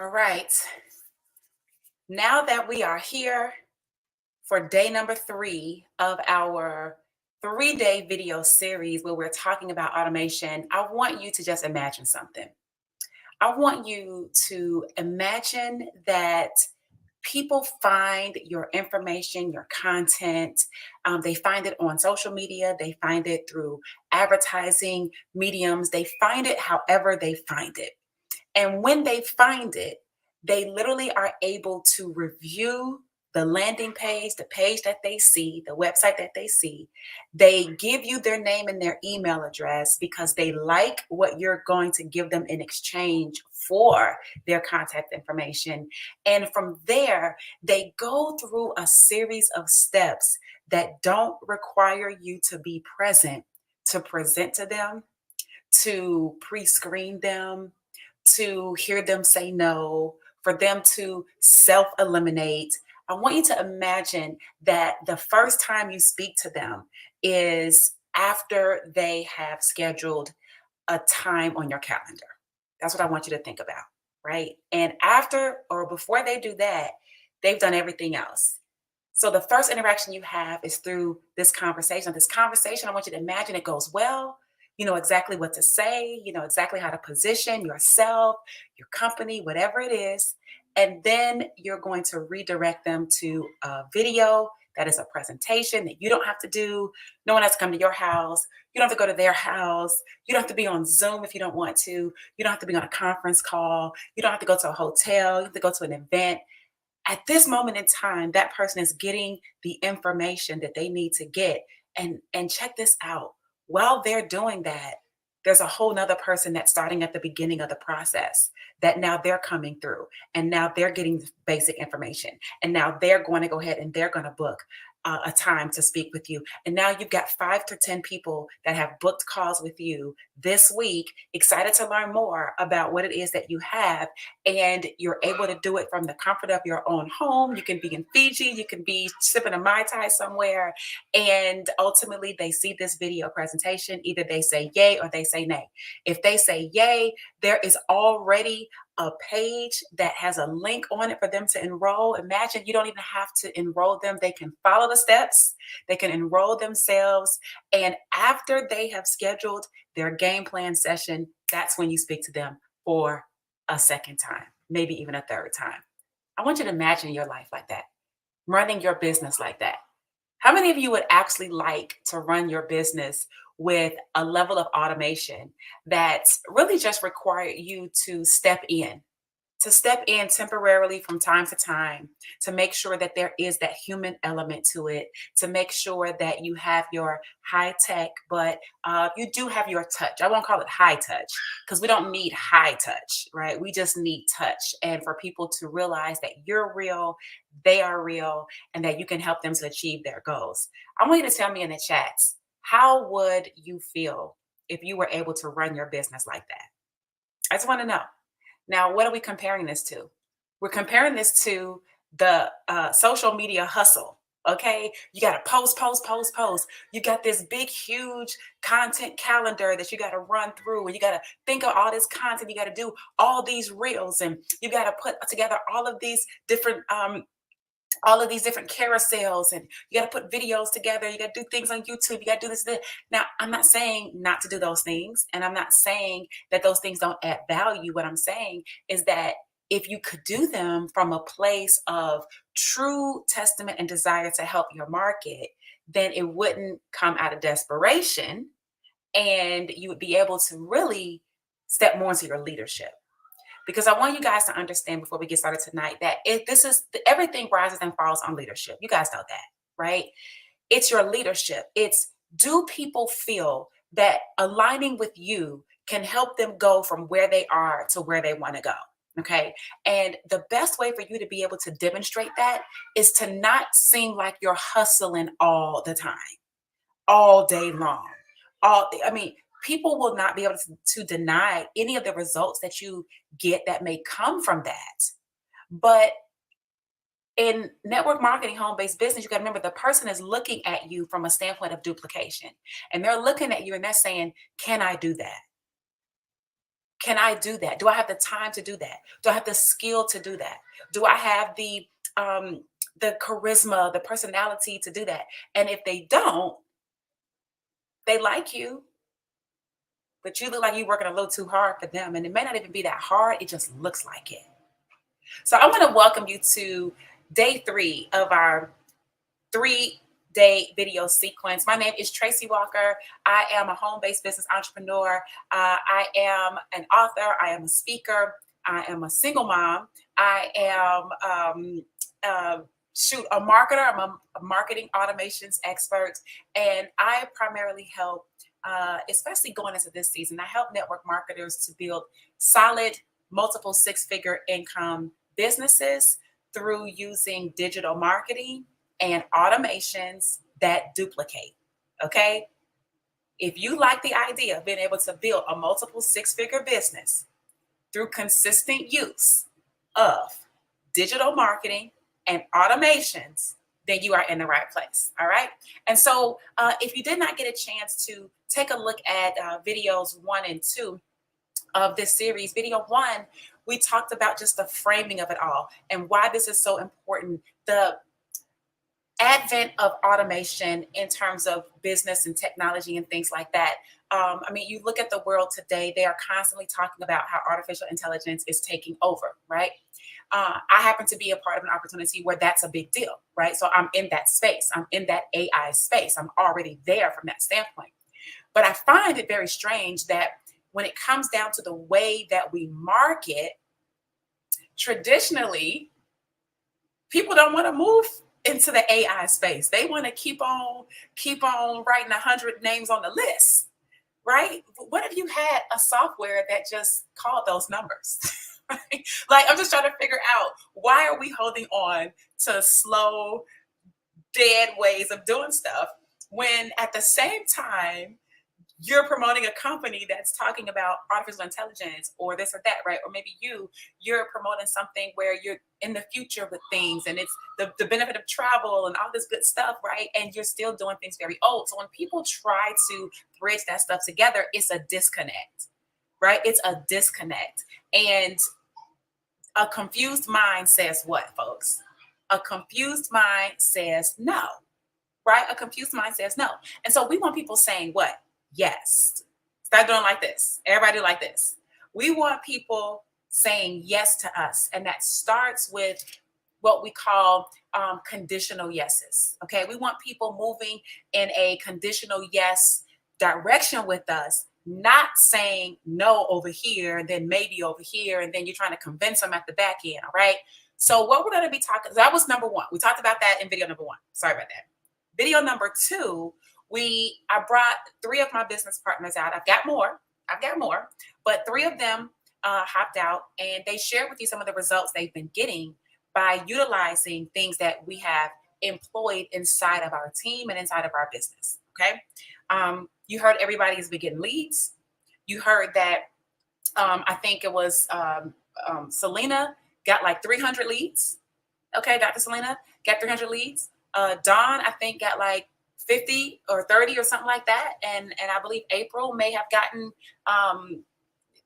All right. Now that we are here for day number 3 of our 3-day video series where we're talking about automation, I want you to just imagine something. I want you to imagine that people find your information, your content. They find it on social media, they find it through advertising mediums, they find it however they find it. And when they find it, they literally are able to review the landing page, the page that they see, the website that they see. They give you their name and their email address because they like what you're going to give them in exchange for their contact information. And from there, they go through a series of steps that don't require you to be present to present to them, to pre screen them, to hear them say no, for them to self eliminate. I want you to imagine that the first time you speak to them is after they have scheduled a time on your calendar. That's what I want you to think about, right? And after or before they do that, they've done everything else. So the first interaction you have is through this conversation. This conversation, I want you to imagine it goes well. You know exactly what to say, you know exactly how to position yourself, your company, whatever it is. And then you're going to redirect them to a video that is a presentation that you don't have to do. No one has to come to your house. You don't have to go to their house. You don't have to be on Zoom if you don't want to. You don't have to be on a conference call. You don't have to go to a hotel. You have to go to an event. At this moment in time, that person is getting the information that they need to get. And check this out. While they're doing that, there's a whole nother person that's starting at the beginning of the process that now they're coming through and now they're getting basic information. And now they're going to go ahead and they're going to book a time to speak with you. And now you've got 5 to 10 people that have booked calls with you this week, excited to learn more about what it is that you have, and you're able to do it from the comfort of your own home. You can be in Fiji, you can be sipping a Mai Tai somewhere, and ultimately they see this video presentation. Either they say yay or they say nay. If they say yay, there is already a page that has a link on it for them to enroll. Imagine you don't even have to enroll them. They can follow the steps, they can enroll themselves. And after they have scheduled their game plan session, that's when you speak to them for a second time, maybe even a third time. I want you to imagine your life like that, running your business like that. How many of you would actually like to run your business with a level of automation that really just require you to step in temporarily from time to time, to make sure that there is that human element to it, to make sure that you have your high tech, but you do have your touch. I won't call it high touch because we don't need high touch, right? We just need touch. And for people to realize that you're real, they are real, and that you can help them to achieve their goals. I want you to tell me in the chats, how would you feel if you were able to run your business like that? I just want to know. Now, what are we comparing this to? We're comparing this to the social media hustle. Okay, you got to post, post, post, post. You got this big, huge content calendar that you got to run through, and you got to think of all this content. You got to do all these reels, and you got to put together all of these different carousels, and you got to put videos together. You got to do things on YouTube. You got to do this. Now, I'm not saying not to do those things, and I'm not saying that those things don't add value. What I'm saying is that if you could do them from a place of true testament and desire to help your market, then it wouldn't come out of desperation, and you would be able to really step more into your leadership. Because I want you guys to understand before we get started tonight that if this is everything rises and falls on leadership. You guys know that, right? It's your leadership. It's, do people feel that aligning with you can help them go from where they are to where they want to go? Okay. And the best way for you to be able to demonstrate that is to not seem like you're hustling all the time, all day long. I mean, people will not be able to deny any of the results that you get that may come from that. But in network marketing, home-based business, you got to remember the person is looking at you from a standpoint of duplication. And they're looking at you and they're saying, can I do that? Can I do that? Do I have the time to do that? Do I have the skill to do that? Do I have um, the charisma, the personality to do that? And if they don't, they like you, but you look like you're working a little too hard for them. And it may not even be that hard. It just looks like it. So I want to welcome you to day 3 of our 3-day video sequence. My name is Tracy Walker. I am a home-based business entrepreneur. I am an author. I am a speaker. I am a single mom. I am a marketer. I'm a marketing automations expert, and I primarily help, especially going into this season, I help network marketers to build solid, multiple six-figure income businesses through using digital marketing and automations that duplicate. Okay. If you like the idea of being able to build a multiple six-figure business through consistent use of digital marketing and automations, then you are in the right place. All right. And so if you did not get a chance to take a look at videos 1 and 2 of this series, video 1, we talked about just the framing of it all and why this is so important. The advent of automation in terms of business and technology and things like that. I mean, you look at the world today, they are constantly talking about how artificial intelligence is taking over, right? I happen to be a part of an opportunity where that's a big deal, right? So I'm in that space. I'm in that AI space. I'm already there from that standpoint. But I find it very strange that when it comes down to the way that we market, traditionally, people don't want to move into the AI space. They want to keep on writing 100 names on the list, right? What if you had a software that just called those numbers? Right? Like, I'm just trying to figure out, why are we holding on to slow, dead ways of doing stuff when at the same time you're promoting a company that's talking about artificial intelligence or this or that, right? Or maybe you're promoting something where you're in the future with things, and it's the benefit of travel and all this good stuff, right? And you're still doing things very old. So when people try to bridge that stuff together, it's a disconnect, right? It's a disconnect. And a confused mind says what, folks? A confused mind says no, right? A confused mind says no. And so we want people saying what? Yes. Start doing like this. Everybody do like this. We want people saying yes to us. And that starts with what we call conditional yeses. Okay. We want people moving in a conditional yes direction with us, not saying no over here and then maybe over here. And then you're trying to convince them at the back end. All right. So what we're going to be talking, that was number 1. We talked about that in video number 1. Sorry about that. Video number 2, I brought 3 of my business partners out. I've got more, but 3 of them hopped out, and they shared with you some of the results they've been getting by utilizing things that we have employed inside of our team and inside of our business. Okay. You heard everybody has been getting leads. You heard that I think it was Selena got like 300 leads. Okay, Dr. Selena got 300 leads. Dawn, I think, got like 50 or 30 or something like that. And I believe April may have gotten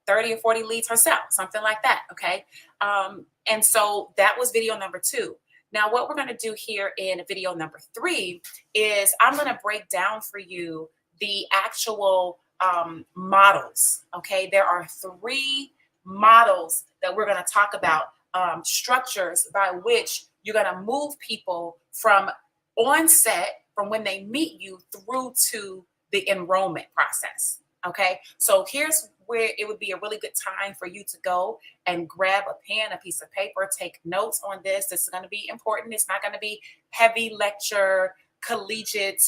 30 or 40 leads herself, something like that. Okay. And so that was video number 2. Now, what we're going to do here in video number 3 is I'm going to break down for you the actual models. Okay. There are 3 models that we're going to talk about, structures by which you're going to move people from onset, from when they meet you, through to the enrollment process. Okay. So here's where it would be a really good time for you to go and grab a pen, a piece of paper, take notes on this. This is going to be important. It's not going to be heavy lecture, collegiate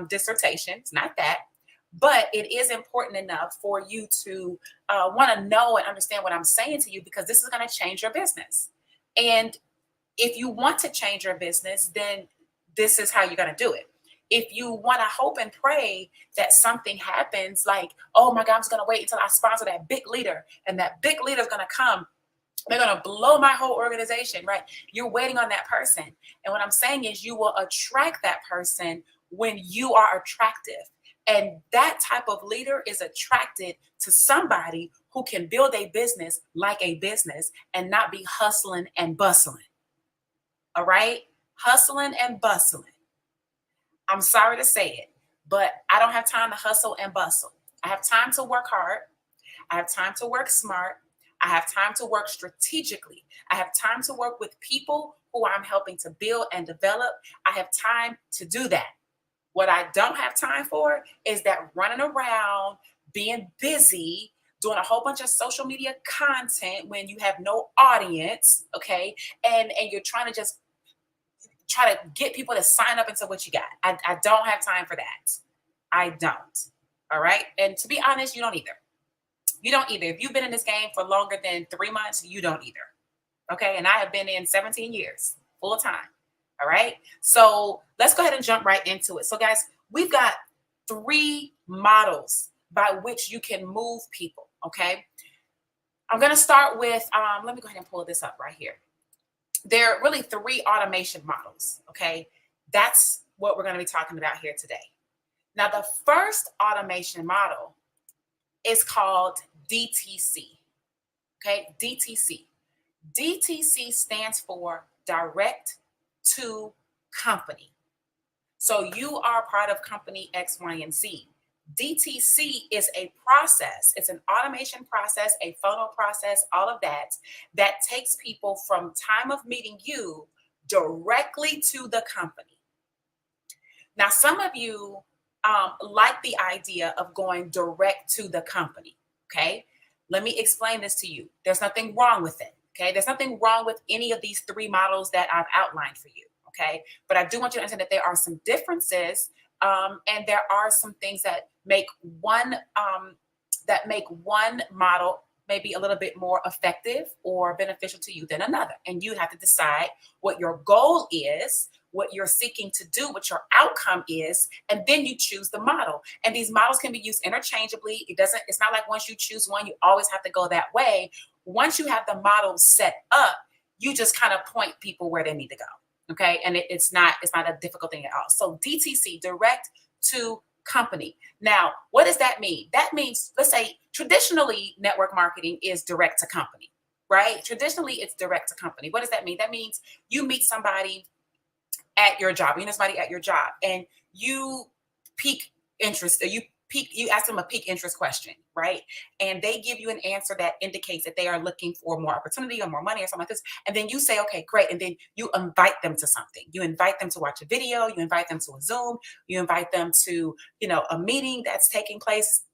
dissertation. It's not that. But it is important enough for you to want to know and understand what I'm saying to you, because this is going to change your business. And if you want to change your business, then this is how you're going to do it. If you want to hope and pray that something happens, like, oh my God, I'm just going to wait until I sponsor that big leader, and that big leader is going to come, they're going to blow my whole organization, right? You're waiting on that person. And what I'm saying is, you will attract that person when you are attractive. And that type of leader is attracted to somebody who can build a business like a business and not be hustling and bustling. All right? Hustling and bustling. I'm sorry to say it, but I don't have time to hustle and bustle. I have time to work hard. I have time to work smart. I have time to work strategically. I have time to work with people who I'm helping to build and develop. I have time to do that. What I don't have time for is that running around, being busy, doing a whole bunch of social media content when you have no audience, okay? And you're trying to just try to get people to sign up into what you got. I don't have time for that. I don't. All right. And to be honest, you don't either. You don't either. If you've been in this game for longer than 3 months, you don't either. Okay. And I have been in 17 years full time. All right. So let's go ahead and jump right into it. So, guys, we've got 3 models by which you can move people. Okay. I'm going to start with, let me go ahead and pull this up right here. There are really 3 automation models. Okay. That's what we're going to be talking about here today. Now, the first automation model is called DTC. Okay. DTC. DTC stands for direct to company. So you are part of company X, Y, and Z. DTC is a process. It's an automation process, a funnel process, all of that, that takes people from time of meeting you directly to the company. Now, some of you like the idea of going direct to the company. Okay. Let me explain this to you. There's nothing wrong with it. Okay. There's nothing wrong with any of these 3 models that I've outlined for you. Okay. But I do want you to understand that there are some differences, and there are some things that make one model maybe a little bit more effective or beneficial to you than another. And you have to decide what your goal is, what you're seeking to do, what your outcome is, and then you choose the model. And these models can be used interchangeably. It's not like once you choose one, you always have to go that way. Once you have the model set up, you just kind of point people where they need to go. Okay. And it's not a difficult thing at all. So DTC, direct to company. Now, what does that mean? That means, let's say traditionally network marketing is direct to company, right? Traditionally it's direct to company. What does that mean? That means you meet somebody at your job, you know somebody at your job, and you pique interest, or you ask them a pique interest question, right? And they give you an answer that indicates that they are looking for more opportunity or more money or something like this. And then you say, okay, great. And then you invite them to something. You invite them to watch a video, you invite them to a Zoom, you invite them to, a meeting that's taking place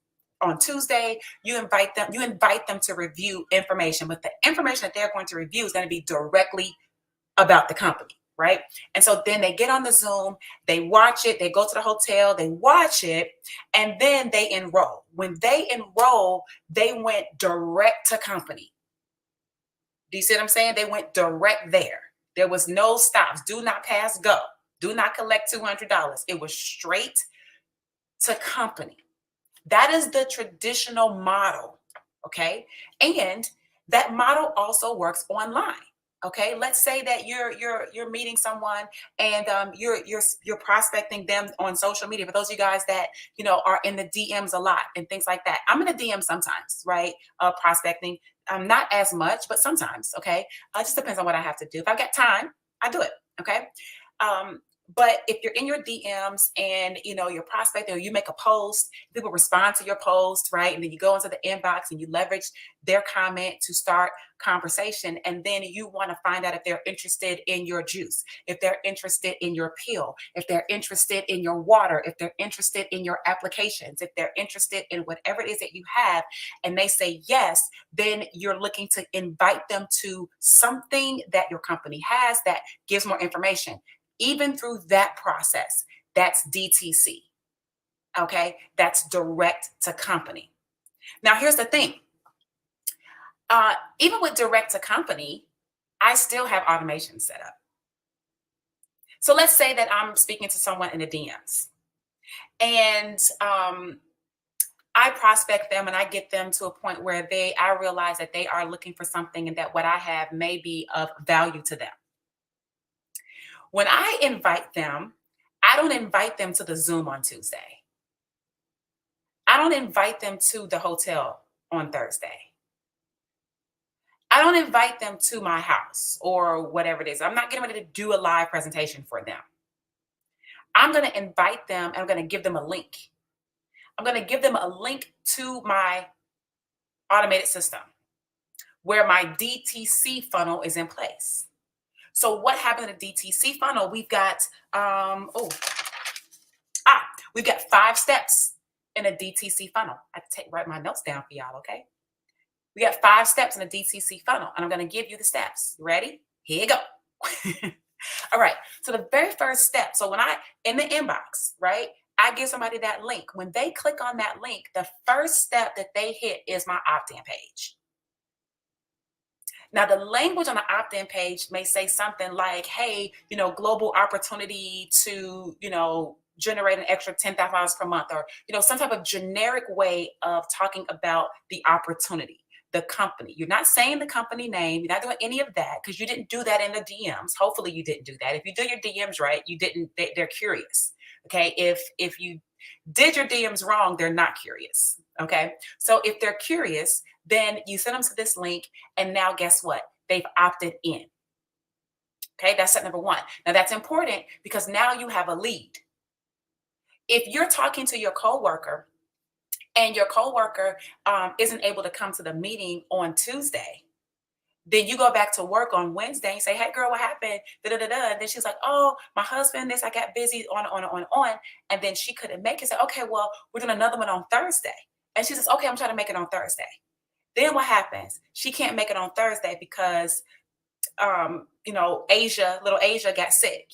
on Tuesday. You invite them to review information, but the information that they're going to review is going to be directly about the company, right? And so then they get on the Zoom, they watch it, they go to the hotel, they watch it, and then they enroll. When they enroll, they went direct to company. Do you see what I'm saying? They went direct there. There was no stops. Do not pass go. Do not collect $200. It was straight to company. That is the traditional model, okay? And that model also works online. Okay, let's say that you're meeting someone, and you're prospecting them on social media. For those of you guys that are in the DMs a lot and things like that, I'm in the DM sometimes, right? Prospecting, not as much, but sometimes. Okay, it just depends on what I have to do. If I got time, I do it. Okay, but if you're in your DMs and you're prospecting, or you make a post, people respond to your post, right? And then you go into the inbox and you leverage their comment to start conversation. And then you want to find out if they're interested in your juice, if they're interested in your pill, if they're interested in your water, if they're interested in your applications, if they're interested in whatever it is that you have, and they say yes, then you're looking to invite them to something that your company has that gives more information. Even through that process, that's DTC. Okay, that's direct to company. Now, here's the thing. Even with direct to company, I still have automation set up. So let's say that I'm speaking to someone in the DMs, and I prospect them and I get them to a point where I realize that they are looking for something and that what I have may be of value to them. When I invite them, I don't invite them to the Zoom on Tuesday. I don't invite them to the hotel on Thursday. I don't invite them to my house or whatever it is. I'm not getting ready to do a live presentation for them. I'm going to invite them and I'm going to give them a link. I'm going to give them a link to my automated system where my DTC funnel is in place. So what happened in the DTC funnel? We've got we've got 5 steps in a DTC funnel. I have to write my notes down for y'all, okay? We got 5 steps in a DTC funnel, and I'm going to give you the steps. You ready? Here you go. All right. So the very first step. So when in the inbox, right, I give somebody that link. When they click on that link, the first step that they hit is my opt-in page. Now, the language on the opt-in page may say something like, hey, global opportunity to, generate an extra $10,000 per month, or, some type of generic way of talking about the opportunity, the company. You're not saying the company name. You're not doing any of that because you didn't do that in the DMs. Hopefully you didn't do that. If you do your DMs right, you didn't, they're curious. Okay. If you did your DMs wrong, they're not curious. Okay. So if they're curious, then you send them to this link, and now guess what? They've opted in. Okay, that's step number 1. Now that's important because now you have a lead. If you're talking to your coworker and your coworker isn't able to come to the meeting on Tuesday, then you go back to work on Wednesday and say, hey girl, what happened? Da, da, da, da. And then she's like, oh, my husband, I got busy on. And then she couldn't make it. Say, okay, well, we're doing another one on Thursday. And she says, okay, I'm trying to make it on Thursday. Then what happens? She can't make it on Thursday because, little Asia got sick.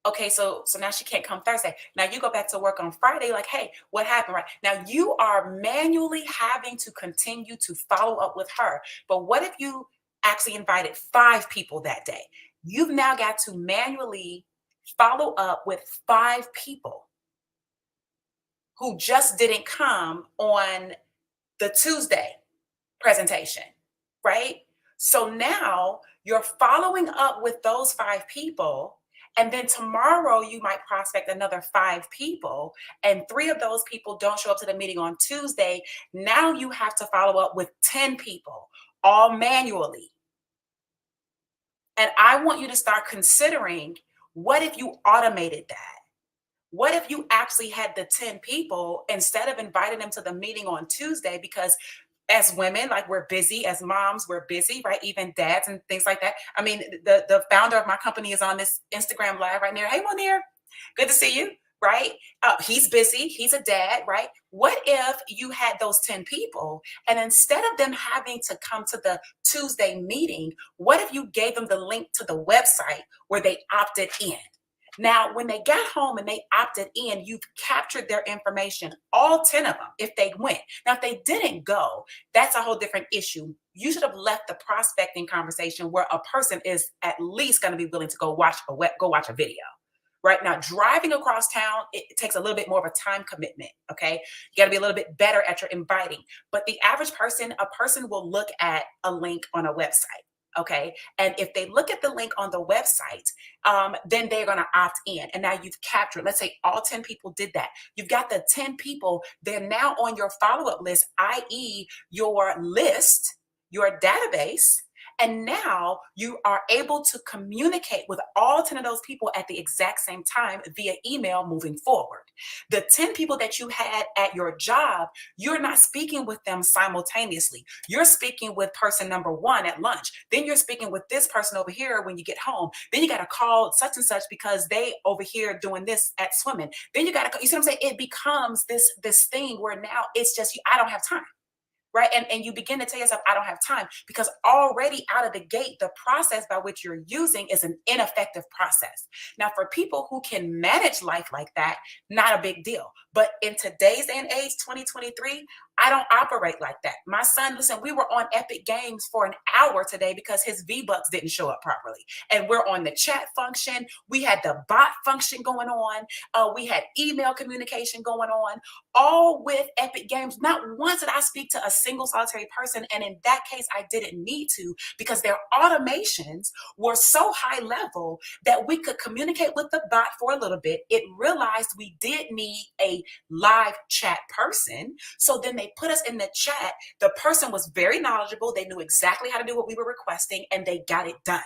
Okay, so now she can't come Thursday. Now you go back to work on Friday, like, hey, what happened? Right now, you are manually having to continue to follow up with her. But what if you actually invited 5 people that day? You've now got to manually follow up with 5 people who just didn't come on the Tuesday presentation, right? So now you're following up with those 5 people, and then tomorrow you might prospect another 5 people, and 3 of those people don't show up to the meeting on Tuesday. Now you have to follow up with 10 people, all manually. And I want you to start considering, what if you automated that? What if you actually had the 10 people instead of inviting them to the meeting on Tuesday? Because as women, like, we're busy, as moms, we're busy, right? Even dads and things like that. I mean, the founder of my company is on this Instagram live right now. Hey, Monir, good to see you, right? He's busy. He's a dad, right? What if you had those 10 people, and instead of them having to come to the Tuesday meeting, what if you gave them the link to the website where they opted in? Now, when they got home and they opted in, you've captured their information, all 10 of them, if they went. Now, if they didn't go, that's a whole different issue. You should have left the prospecting conversation where a person is at least going to be willing to go watch a video. Right now, driving across town, it takes a little bit more of a time commitment. Okay. You got to be a little bit better at your inviting. But the average person, a person will look at a link on a website. Okay. And if they look at the link on the website, then they're going to opt in. And now you've captured, let's say all 10 people did that. You've got the 10 people, they're now on your follow-up list, i.e. your list, your database. And now you are able to communicate with all 10 of those people at the exact same time via email moving forward. The 10 people that you had at your job, you're not speaking with them simultaneously. You're speaking with person number 1 at lunch. Then you're speaking with this person over here when you get home. Then you got to call such and such because they over here doing this at swimming. Then you got to, you see what I'm saying? It becomes this thing where now it's just, I don't have time. Right. And you begin to tell yourself, I don't have time, because already out of the gate, the process by which you're using is an ineffective process. Now, for people who can manage life like that, not a big deal. But in today's day and age, 2023, I don't operate like that. My son, listen, we were on Epic Games for an hour today because his V-Bucks didn't show up properly. And we're on the chat function. We had the bot function going on. We had email communication going on, all with Epic Games. Not once did I speak to a single solitary person. And in that case, I didn't need to, because their automations were so high level that we could communicate with the bot for a little bit. It realized we did need a live chat person. So then they put us in the chat. The person was very knowledgeable. They knew exactly how to do what we were requesting, and they got it done.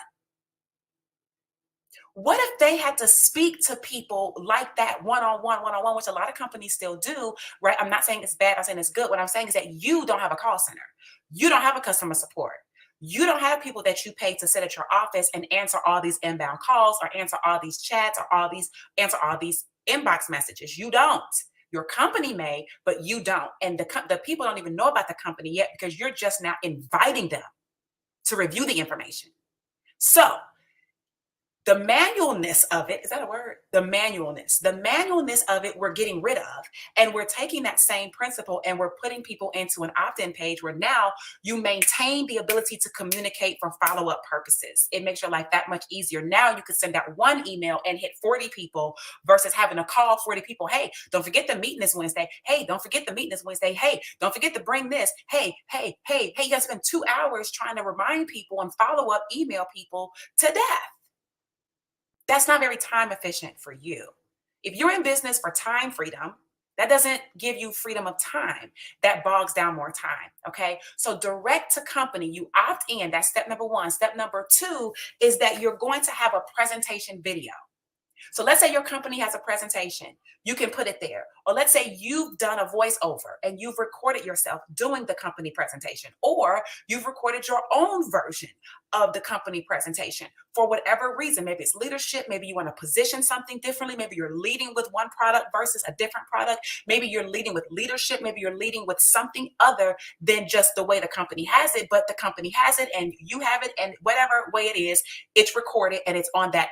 What if they had to speak to people like that one-on-one, which a lot of companies still do, right? I'm not saying it's bad, I'm saying it's good. What I'm saying is that you don't have a call center. You don't have a customer support. You don't have people that you pay to sit at your office and answer all these inbound calls or answer all these chats or answer all these inbox messages. You don't. Your company may, but you don't. And the people don't even know about the company yet, because you're just now inviting them to review the information. So the manualness of it, is that a word? The manualness of it, we're getting rid of. And we're taking that same principle and we're putting people into an opt-in page where now you maintain the ability to communicate for follow-up purposes. It makes your life that much easier. Now you could send out one email and hit 40 people versus having to call 40 people. Hey, don't forget the meeting this Wednesday. Hey, don't forget the meeting this Wednesday. Hey, don't forget to bring this. Hey, you gotta spend 2 hours trying to remind people and follow up email people to death. That's not very time efficient for you. If you're in business for time freedom, that doesn't give you freedom of time. That bogs down more time. Okay. So direct to company, you opt in. That's step number one. Step number two is that you're going to have a presentation video. So let's say your company has a presentation, you can put it there. Or let's say you've done a voiceover and you've recorded yourself doing the company presentation, or you've recorded your own version of the company presentation for whatever reason. Maybe it's leadership. Maybe you want to position something differently. Maybe you're leading with one product versus a different product. Maybe you're leading with leadership. Maybe you're leading with something other than just the way the company has it, but the company has it and you have it, and whatever way it is, it's recorded and it's on that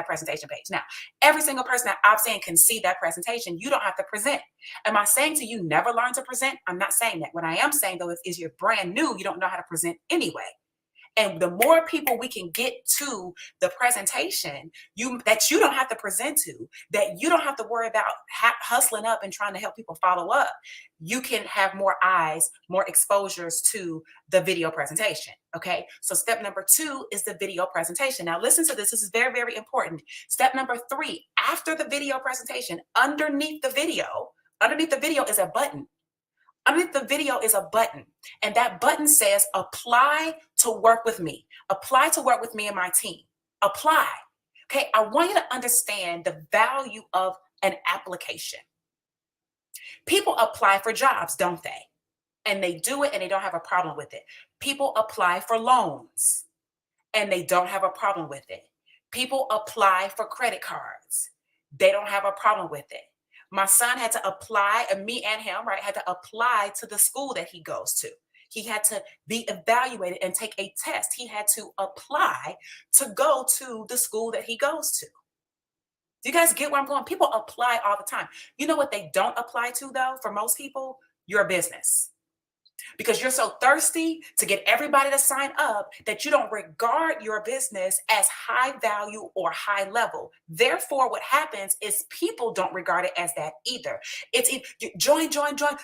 presentation page. Now, every single person that opts in can see that presentation. You don't have to present. Am I saying to you never learn to present? I'm not saying that. What I am saying though is you're brand new, you don't know how to present anyway. And the more people we can get to the presentation that you don't have to present to, that you don't have to worry about hustling up and trying to help people follow up, you can have more eyes, more exposures to the video presentation. Okay. So step number two is the video presentation. Now listen to this. This is very, very important. Step number three, after the video presentation, underneath the video is a button. Underneath the video is a button, and that button says apply to work with me. Apply to work with me and my team. Apply. Okay, I want you to understand the value of an application. People apply for jobs, don't they? And they do it and they don't have a problem with it. People apply for loans and they don't have a problem with it. People apply for credit cards. They don't have a problem with it. My son had to apply, and me and him, right, had to apply to the school that he goes to. He had to be evaluated and take a test. He had to apply to go to the school that he goes to. Do you guys get where I'm going? People apply all the time. You know what they don't apply to, though, for most people? Your business. Because you're so thirsty to get everybody to sign up that you don't regard your business as high value or high level. Therefore, what happens is people don't regard it as that either. It's join.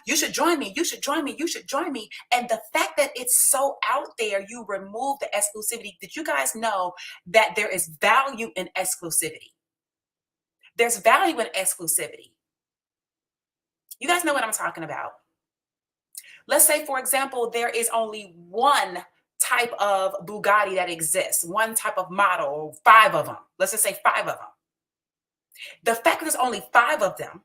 You should join me. You should join me. You should join me. And the fact that it's so out there, you remove the exclusivity. Did you guys know that there is value in exclusivity? There's value in exclusivity. You guys know what I'm talking about. Let's say, for example, there is only one type of Bugatti that exists, one type of model, 5 of them. Let's just say 5 of them. The fact that there's only 5 of them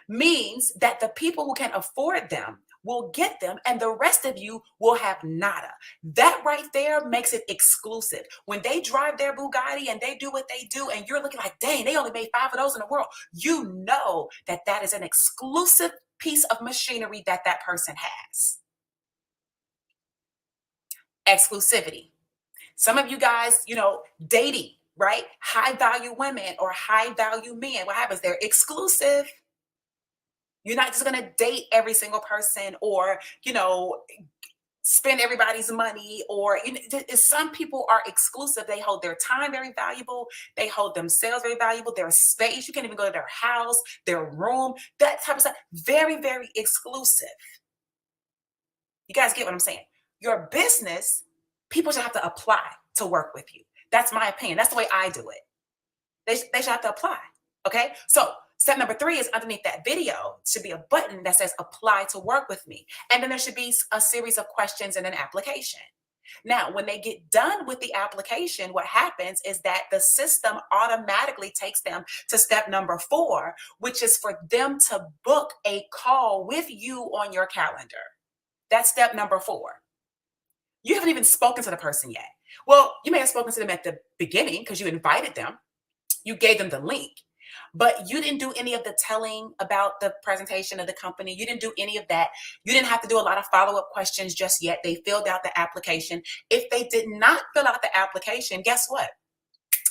means that the people who can afford them will get them, and the rest of you will have nada. That right there makes it exclusive. When they drive their Bugatti and they do what they do, and you're looking like, dang, they only made 5 of those in the world, you know that that is an exclusive piece of machinery that that person has. Exclusivity. Some of you guys, dating, right? High value women or high value men. What happens? They're exclusive. You're not just going to date every single person or, spend everybody's money or some people are exclusive. They hold their time very valuable. They hold themselves very valuable. Their space. You can't even go to their house, their room, that type of stuff. Very, very exclusive. You guys get what I'm saying? Your business, people should have to apply to work with you. That's my opinion. That's the way I do it. They should have to apply. Okay. So step number 3 is underneath that video should be a button that says apply to work with me. And then there should be a series of questions and an application. Now, when they get done with the application, what happens is that the system automatically takes them to step number 4, which is for them to book a call with you on your calendar. That's step number 4. You haven't even spoken to the person yet. Well, you may have spoken to them at the beginning because you invited them. You gave them the link, but you didn't do any of the telling about the presentation of the company. You didn't do any of that. You didn't have to do a lot of follow-up questions just yet. They filled out the application. If they did not fill out the application, guess what?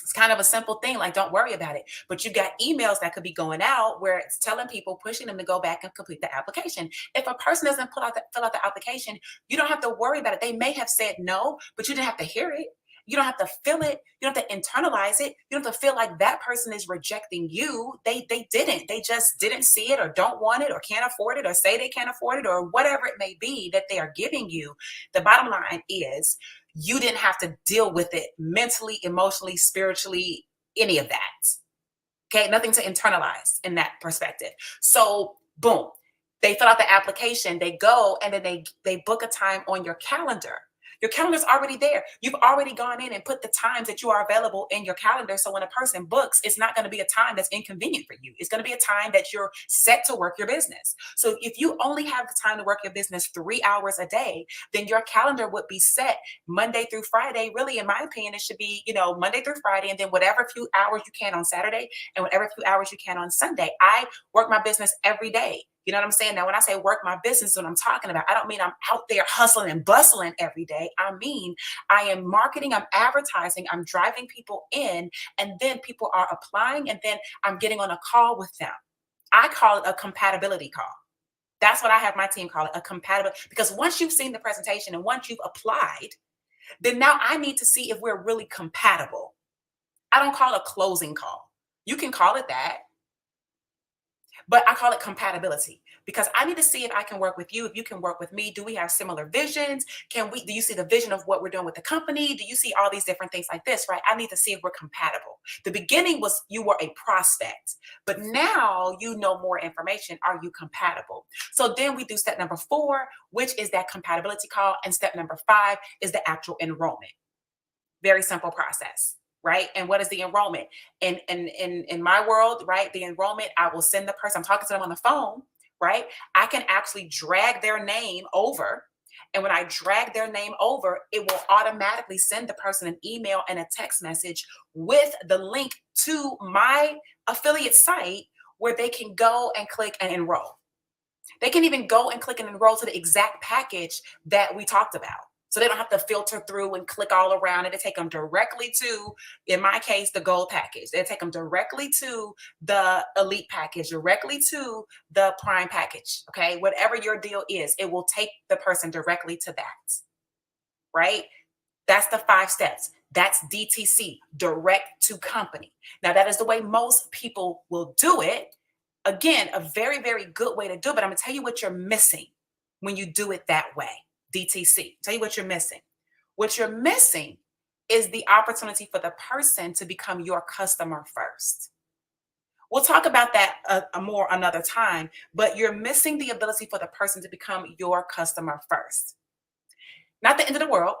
It's kind of a simple thing, like don't worry about it. But you got emails that could be going out where it's telling people, pushing them to go back and complete the application. If a person doesn't fill out the application, you don't have to worry about it. They may have said no, but you didn't have to hear it. You don't have to feel it. You don't have to internalize it. You don't have to feel like that person is rejecting you. They didn't. They just didn't see it or don't want it or can't afford it or say they can't afford it or whatever it may be that they are giving you. The bottom line is you didn't have to deal with it mentally, emotionally, spiritually, any of that. Okay, nothing to internalize in that perspective. So boom, they fill out the application, they go, and then they book a time on your calendar. Your calendar's already there. You've already gone in and put the times that you are available in your calendar. So when a person books, it's not going to be a time that's inconvenient for you. It's going to be a time that you're set to work your business. So if you only have the time to work your business 3 hours a day, then your calendar would be set Monday through Friday. Really, in my opinion, it should be, Monday through Friday, and then whatever few hours you can on Saturday and whatever few hours you can on Sunday. I work my business every day. You know what I'm saying? Now, when I say work my business, what I'm talking about, I don't mean I'm out there hustling and bustling every day. I mean, I am marketing, I'm advertising, I'm driving people in, and then people are applying, and then I'm getting on a call with them. I call it a compatibility call. That's what I have my team call it, a compatibility. Because once you've seen the presentation and once you've applied, then now I need to see if we're really compatible. I don't call it a closing call. You can call it that, but I call it compatibility because I need to see if I can work with you, if you can work with me. Do we have similar visions? Do you see the vision of what we're doing with the company? Do you see all these different things like this, right? I need to see if we're compatible. The beginning was you were a prospect, but now you know more information. Are you compatible? So then we do step number 4, which is that compatibility call. And step number 5 is the actual enrollment. Very simple process. Right. And what is the enrollment? In my world, right? The enrollment, I will send the person, I'm talking to them on the phone, right? I can actually drag their name over. And when I drag their name over, it will automatically send the person an email and a text message with the link to my affiliate site where they can go and click and enroll. They can even go and click and enroll to the exact package that we talked about. So they don't have to filter through and click all around it. They take them directly to, in my case, the gold package. They take them directly to the elite package, directly to the prime package. Okay. Whatever your deal is, it will take the person directly to that. Right. That's the 5 steps. That's DTC, direct to company. Now, that is the way most people will do it. Again, a very, very good way to do it. But I'm going to tell you what you're missing when you do it that way. DTC. Tell you what you're missing. What you're missing is the opportunity for the person to become your customer first. We'll talk about that more another time, but you're missing the ability for the person to become your customer first. Not the end of the world.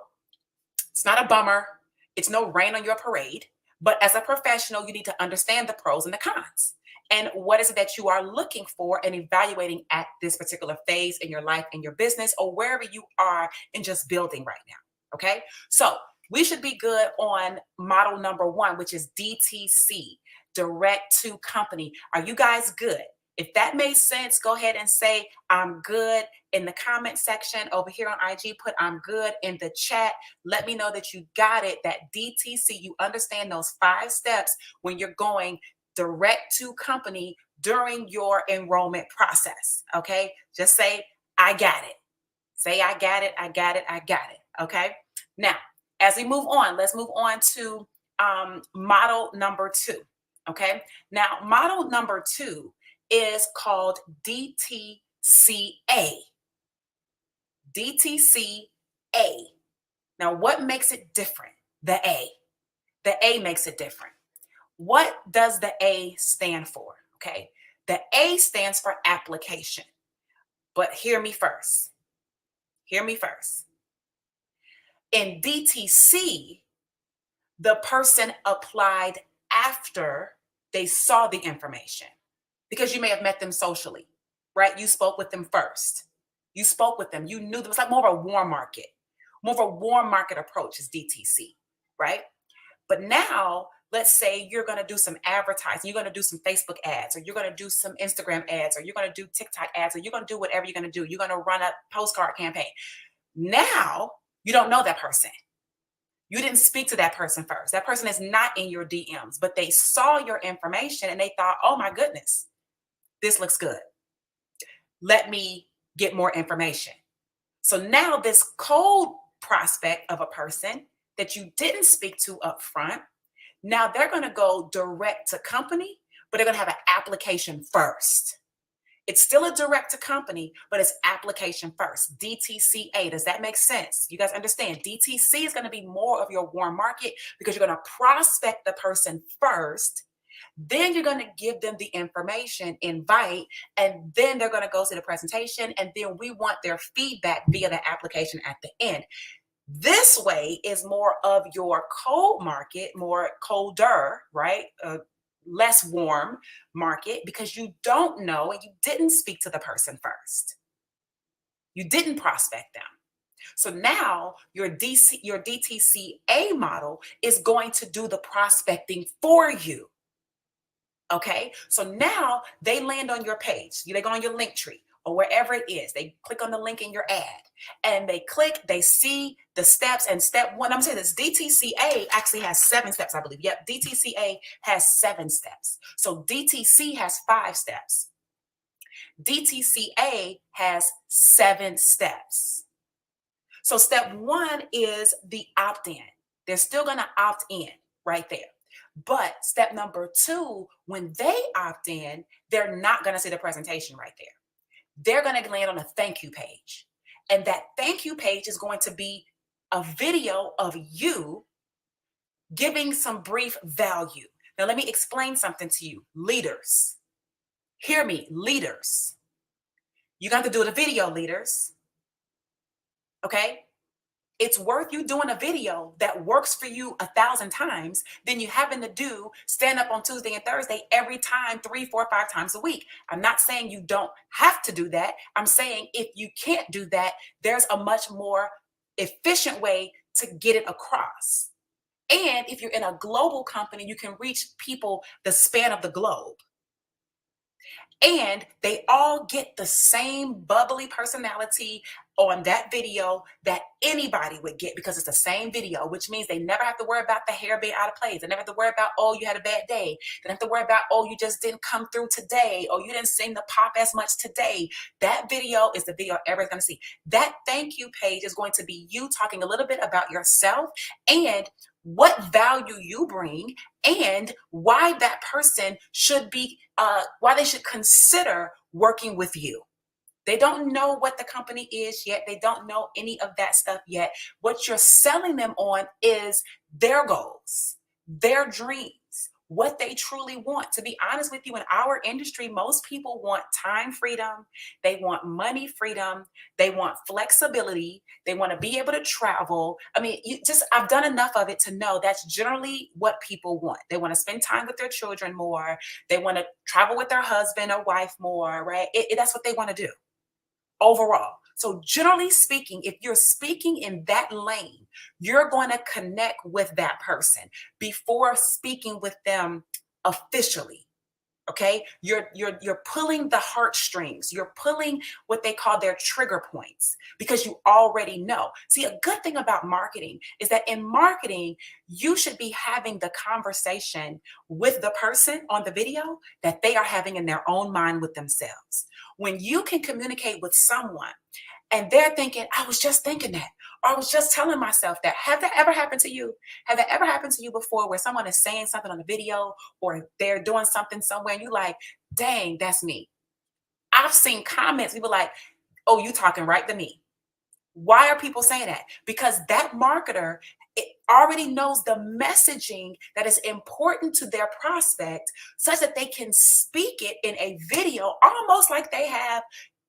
It's not a bummer. It's no rain on your parade. But as a professional, you need to understand the pros and the cons. And what is it that you are looking for and evaluating at this particular phase in your life, in your business, or wherever you are in just building right now. Okay. So we should be good on model number 1, which is DTC, direct to company. Are you guys good? If that made sense, go ahead and say, I'm good in the comment section over here on IG. Put I'm good in the chat. Let me know that you got it, that DTC, you understand those 5 steps when you're going direct to company during your enrollment process. Okay. Just say, I got it. Say, I got it. I got it. I got it. Okay. Now, as we move on, let's move on to model number 2. Okay. Now, model number 2 is called DTCA. DTCA. Now, what makes it different? The A. The A makes it different. What does the A stand for? Okay. The A stands for application. But hear me first. Hear me first. In DTC, the person applied after they saw the information because you may have met them socially, right? You spoke with them first. You spoke with them. You knew them. It's like more of a warm market. More of a warm market approach is DTC, right? But now, let's say you're going to do some advertising, you're going to do some Facebook ads, or you're going to do some Instagram ads, or you're going to do TikTok ads, or you're going to do whatever you're going to do. You're going to run a postcard campaign. Now, you don't know that person. You didn't speak to that person first. That person is not in your DMs, but they saw your information and they thought, oh my goodness, this looks good. Let me get more information. So now this cold prospect of a person that you didn't speak to up front, now they're going to go direct to company, but they're going to have an application first. It's still a direct to company, but it's application first. DTCA. Does that make sense? You guys understand? DTC is going to be more of your warm market because you're going to prospect the person first. Then you're going to give them the information, invite, and then they're going to go to the presentation. And then we want their feedback via the application at the end. This way is more of your cold market, more colder, right? Less warm market because you don't know and you didn't speak to the person first. You didn't prospect them. So now your DTCA model is going to do the prospecting for you. Okay. So now they land on your page. They go on your link tree or wherever it is. They click on the link in your ad and they click, they see the steps. And step 1, I'm saying this DTCA actually has 7 steps, I believe. Yep. DTCA has 7 steps. So DTC has 5 steps. DTCA has 7 steps. So step 1 is the opt-in. They're still going to opt in right there. But step number 2, when they opt in, they're not going to see the presentation right there. They're going to land on a thank you page. And that thank you page is going to be a video of you giving some brief value. Now, let me explain something to you. Leaders, hear me, leaders. You got to do the video, leaders. Okay? It's worth you doing a video that works for you 1,000 times than you having to do stand up on Tuesday and Thursday every time, 3, 4, 5 times a week. I'm not saying you don't have to do that. I'm saying if you can't do that, there's a much more efficient way to get it across. And if you're in a global company, you can reach people the span of the globe. And they all get the same bubbly personality on that video that anybody would get because it's the same video, which means they never have to worry about the hair being out of place. They never have to worry about, oh, you had a bad day. They don't have to worry about, oh, you just didn't come through today, or you didn't sing the pop as much today. That video is the video everybody's going to see. That thank you page is going to be you talking a little bit about yourself and what value you bring and why that person should be, why they should consider working with you. They don't know what the company is yet. They don't know any of that stuff yet. What you're selling them on is their goals, their dreams, what they truly want. To be honest with you, in our industry, most people want time freedom. They want money freedom. They want flexibility. They want to be able to travel. I mean, I've done enough of it to know that's generally what people want. They want to spend time with their children more. They want to travel with their husband or wife more, right? That's what they want to do overall. So generally speaking, if you're speaking in that lane, you're going to connect with that person before speaking with them officially. Okay, you're pulling the heartstrings. You're pulling what they call their trigger points because you already know. See, a good thing about marketing is that in marketing, you should be having the conversation with the person on the video that they are having in their own mind with themselves. When you can communicate with someone and they're thinking, I was just thinking that, or I was just telling myself that. Have that ever happened to you? Have that ever happened to you before where someone is saying something on the video or they're doing something somewhere and you like, dang, that's me. I've seen comments, people like, oh, you talking right to me. Why are people saying that? Because that marketer it already knows the messaging that is important to their prospect such that they can speak it in a video almost like they have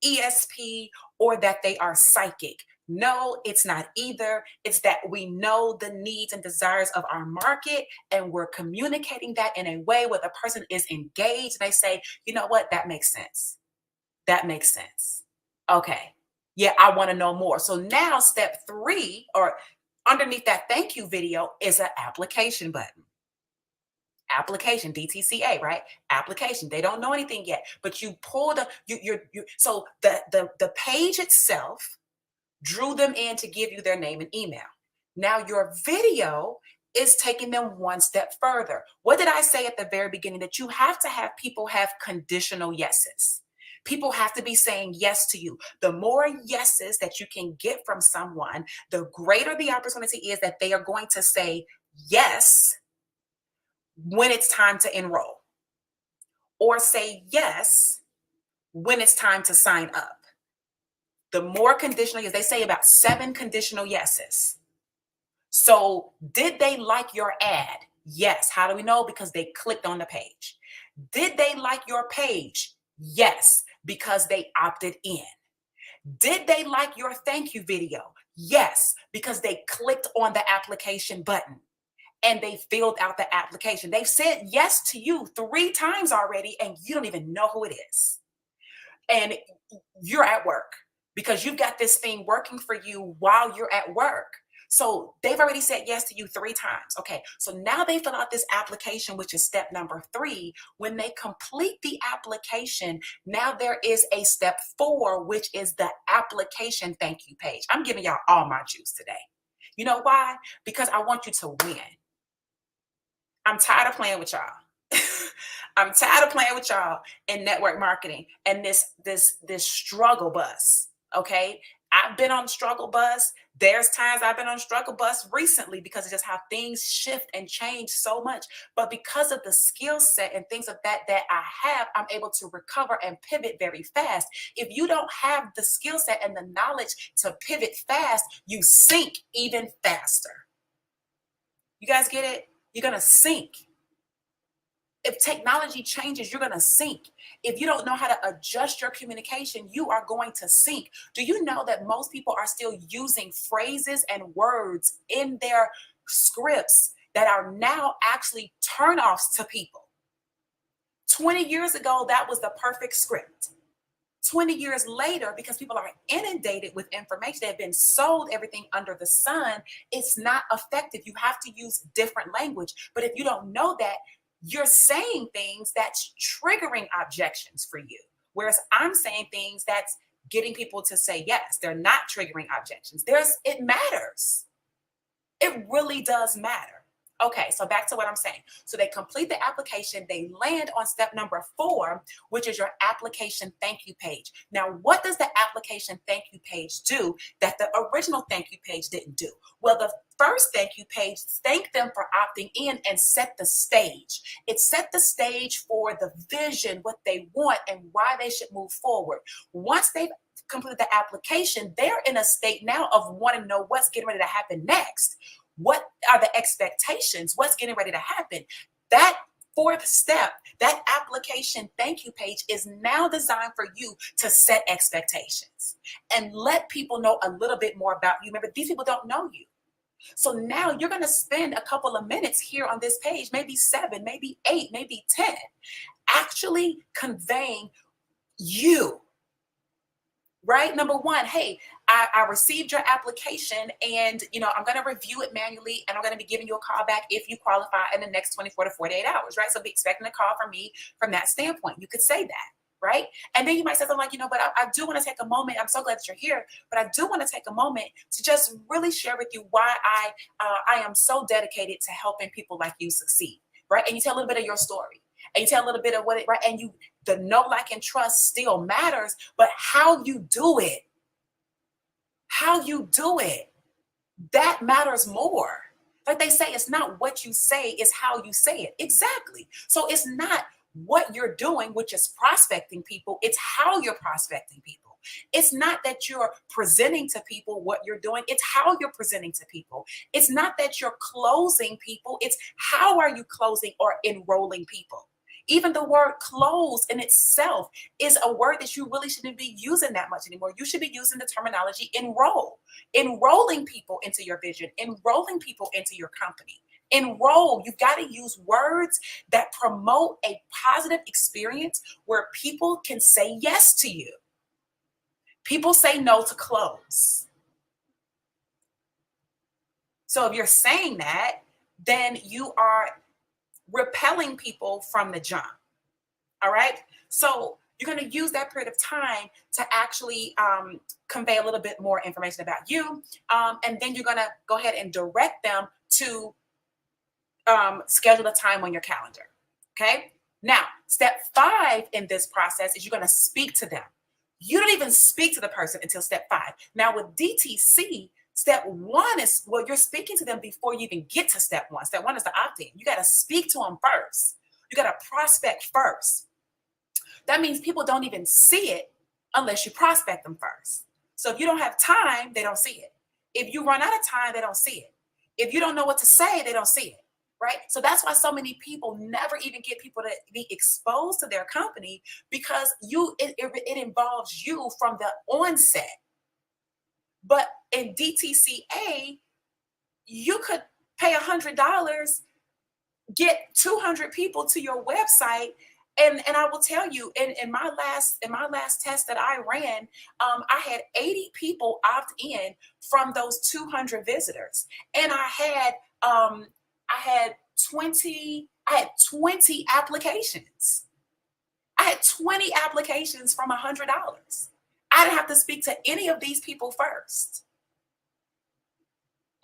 ESP or that they are psychic. No, it's not either. It's that we know the needs and desires of our market and we're communicating that in a way where the person is engaged. They say, you know what? That makes sense. That makes sense. Okay. Yeah, I want to know more. So now step 3 or underneath that thank you video is an application button. Application, DTCA, right? Application. They don't know anything yet, but you pull the you so the page itself drew them in to give you their name and email. Now your video is taking them one step further. What did I say at the very beginning? That you have to have people have conditional yeses. People have to be saying yes to you. The more yeses that you can get from someone, the greater the opportunity is that they are going to say yes when it's time to enroll or say yes when it's time to sign up. The more conditional yes, they say about 7 conditional yeses. So, did they like your ad? Yes. How do we know? Because they clicked on the page. Did they like your page? Yes, because they opted in. Did they like your thank you video? Yes, because they clicked on the application button and they filled out the application. They've said yes to you 3 times already, and you don't even know who it is. And you're at work because you've got this thing working for you while you're at work. So they've already said yes to you 3 times. Okay. So now they fill out this application, which is step number 3. When they complete the application, now there is a step 4, which is the application thank you page. I'm giving y'all all my juice today. You know why? Because I want you to win. I'm tired of playing with y'all. I'm tired of playing with y'all in network marketing and this struggle bus. Okay. I've been on the struggle bus. There's times I've been on the struggle bus recently because of just how things shift and change so much. But because of the skill set and things of that I have, I'm able to recover and pivot very fast. If you don't have the skill set and the knowledge to pivot fast, you sink even faster. You guys get it? You're going to sink. If technology changes, you're going to sink. If you don't know how to adjust your communication, you are going to sink. Do you know that most people are still using phrases and words in their scripts that are now actually turnoffs to people? 20 years ago, that was the perfect script. 20 years later, because people are inundated with information, they've been sold everything under the sun, it's not effective. You have to use different language. But if you don't know that, you're saying things that's triggering objections for you. Whereas I'm saying things that's getting people to say yes. They're not triggering objections. It matters. It really does matter. Okay, so back to what I'm saying. So they complete the application, they land on step number 4, which is your application thank you page. Now, what does the application thank you page do that the original thank you page didn't do? Well, the first thank you page thanked them for opting in and set the stage. It set the stage for the vision, what they want, and why they should move forward. Once they've completed the application, they're in a state now of wanting to know what's getting ready to happen next. What are the expectations? What's getting ready to happen? That 4th step, that application thank you page is now designed for you to set expectations and let people know a little bit more about you. Remember, these people don't know you. So now you're going to spend a couple of minutes here on this page, maybe 7, maybe 8, maybe 10, actually conveying you. right? Number one, hey, I received your application and I'm going to review it manually and I'm going to be giving you a call back if you qualify in the next 24 to 48 hours, right? So be expecting a call from me from that standpoint. You could say that, right? And then you might say something like, but I do want to take a moment. I'm so glad that you're here, but I do want to take a moment to just really share with you why I am so dedicated to helping people like you succeed, right? And you tell a little bit of your story and you tell a little bit of what it, right? And the know, like, and trust still matters, but how you do it, that matters more. Like they say, it's not what you say, it's how you say it. Exactly. So it's not what you're doing, which is prospecting people, it's how you're prospecting people. It's not that you're presenting to people what you're doing, it's how you're presenting to people. It's not that you're closing people, it's how are you closing or enrolling people. Even the word close in itself is a word that you really shouldn't be using that much anymore. You should be using the terminology enroll, enrolling people into your vision, enrolling people into your company. Enroll, you've got to use words that promote a positive experience where people can say yes to you. People say no to close. So if you're saying that, then you are repelling people from the jump. All right. So you're going to use that period of time to actually convey a little bit more information about you. And then you're going to go ahead and direct them to schedule a time on your calendar. Okay. Now, step 5 in this process is you're going to speak to them. You don't even speak to the person until step 5. Now, with DTC, step 1 is, well, you're speaking to them before you even get to step 1. Step 1 is the opt-in. You got to speak to them first. You got to prospect first. That means people don't even see it unless you prospect them first. So if you don't have time, they don't see it. If you run out of time, they don't see it. If you don't know what to say, they don't see it, right? So that's why so many people never even get people to be exposed to their company, because it involves you from the onset. But in DTCA, you could pay $100, get 200 people to your website. And I will tell you, in my last test that I ran, I had 80 people opt in from those 200 visitors, and I had 20 applications. I had 20 applications from $100. I didn't have to speak to any of these people first.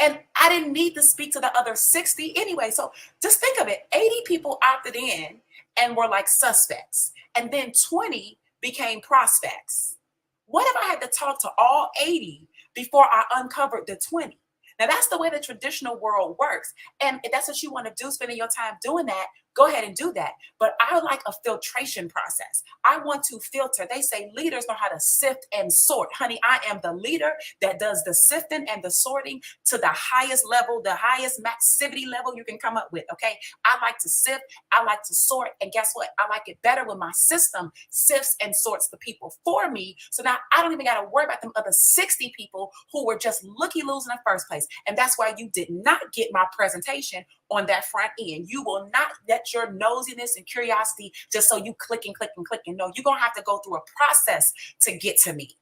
And I didn't need to speak to the other 60 anyway. So just think of it. 80 people opted in and were like suspects. And then 20 became prospects. What if I had to talk to all 80 before I uncovered the 20? Now, that's the way the traditional world works. And if that's what you want to do, spending your time doing that, go ahead and do that. But I like a filtration process. I want to filter. They say leaders know how to sift and sort. Honey, I am the leader that does the sifting and the sorting to the highest level, the highest maxivity level you can come up with. Okay. I like to sift. I like to sort. And guess what? I like it better when my system sifts and sorts the people for me. So now I don't even got to worry about them other 60 people who were just looky-loos in the first place. And that's why you did not get my presentation on that front end. You will not let your nosiness and curiosity just so you click and click and click. And no, you're going to have to go through a process to get to me.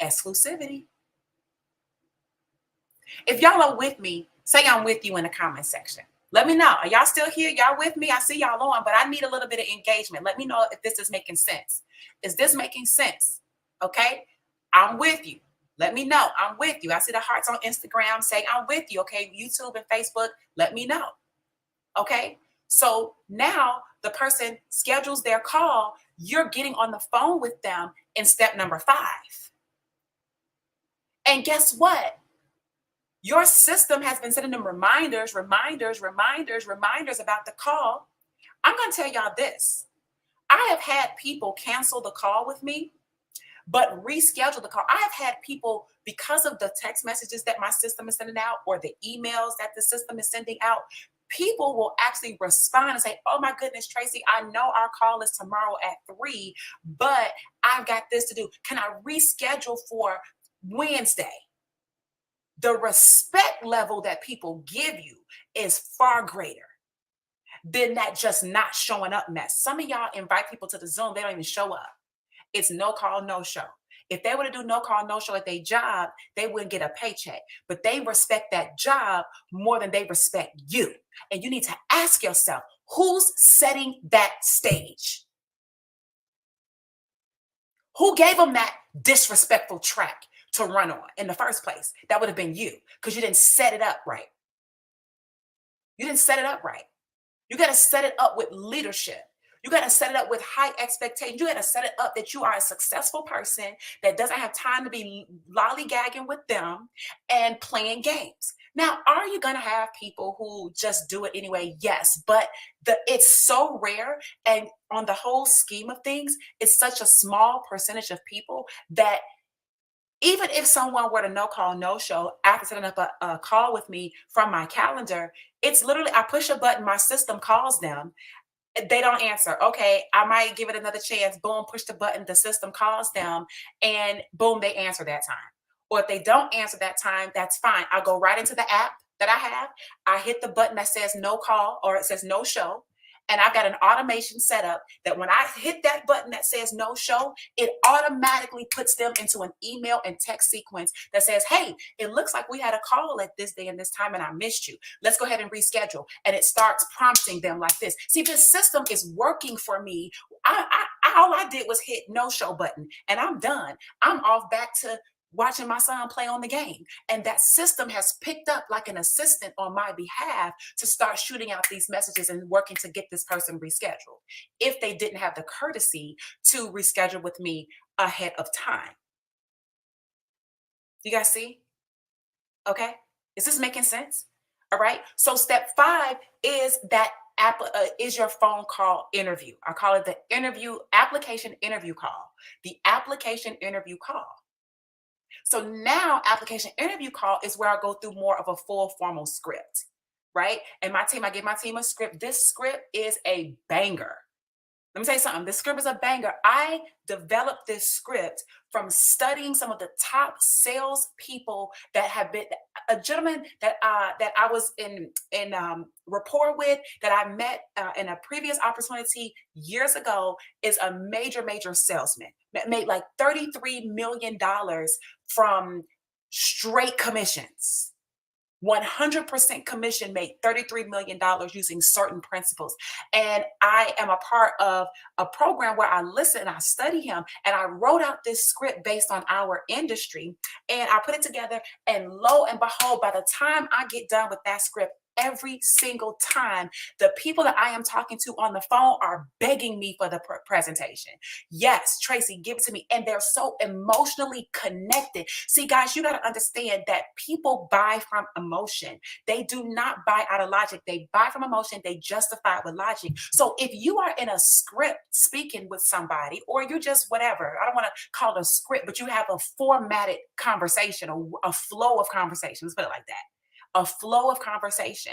Exclusivity. If y'all are with me, say I'm with you in the comment section. Let me know. Are y'all still here? Y'all with me? I see y'all on, but I need a little bit of engagement. Let me know if this is making sense. Is this making sense? Okay. I'm with you. Let me know. I'm with you. I see the hearts on Instagram saying I'm with you. Okay. YouTube and Facebook. Let me know. Okay. So now the person schedules their call. You're getting on the phone with them in step number 5. And guess what? Your system has been sending them reminders about the call. I'm going to tell y'all this. I have had people cancel the call with me, but reschedule the call. I have had people, because of the text messages that my system is sending out or the emails that the system is sending out, people will actually respond and say, oh my goodness, Tracy, I know our call is tomorrow at 3, but I've got this to do. Can I reschedule for Wednesday? The respect level that people give you is far greater than that just not showing up mess. Some of y'all invite people to the Zoom, they don't even show up. It's no call, no show. If they were to do no call, no show at their job, they wouldn't get a paycheck. But they respect that job more than they respect you. And you need to ask yourself, who's setting that stage? Who gave them that disrespectful track to run on in the first place? That would have been you, because you didn't set it up right. You didn't set it up right. You got to set it up with leadership. You got to set it up with high expectations. You got to set it up that you are a successful person that doesn't have time to be lollygagging with them and playing games. Now, are you going to have people who just do it anyway? Yes, but it's so rare. And on the whole scheme of things, it's such a small percentage of people that even if someone were to no call, no show after setting up a call with me from my calendar, it's literally, I push a button, my system calls them. They don't answer. Okay, I might give it another chance. Boom, push the button, the system calls them, and boom, they answer that time. Or if they don't answer that time, that's fine. I go right into the app that I have. I hit the button that says no call or it says no show. And I've got an automation set up that when I hit that button that says no show, it automatically puts them into an email and text sequence that says, hey, it looks like we had a call at this day and this time and I missed you. Let's go ahead and reschedule. And it starts prompting them like this. See, this system is working for me. All I did was hit no show button and I'm done. I'm off back to watching my son play on the game. And that system has picked up like an assistant on my behalf to start shooting out these messages and working to get this person rescheduled if they didn't have the courtesy to reschedule with me ahead of time. You guys see? Okay. Is this making sense? All right. So step 5 is that is your phone call interview. I call it the application interview call. The application interview call. So now application interview call is where I go through more of a full formal script, right? And I give my team a script. This script is a banger. Let me tell you something. This script is a banger. I developed this script from studying some of the top sales people that have been a gentleman that I was in rapport with that I met in a previous opportunity years ago is a major salesman that made like $33 million from straight commissions. 100% commission, made $33 million using certain principles. And I am a part of a program where I listen and I study him. And I wrote out this script based on our industry and I put it together. And lo and behold, by the time I get done with that script, every single time, the people that I am talking to on the phone are begging me for the presentation. Yes, Tracy, give it to me. And they're so emotionally connected. See, guys, you got to understand that people buy from emotion. They do not buy out of logic. They buy from emotion. They justify it with logic. So if you are in a script speaking with somebody, or you're just whatever, I don't want to call it a script, but you have a formatted conversation, a flow of conversation. Let's put it like that. A flow of conversation.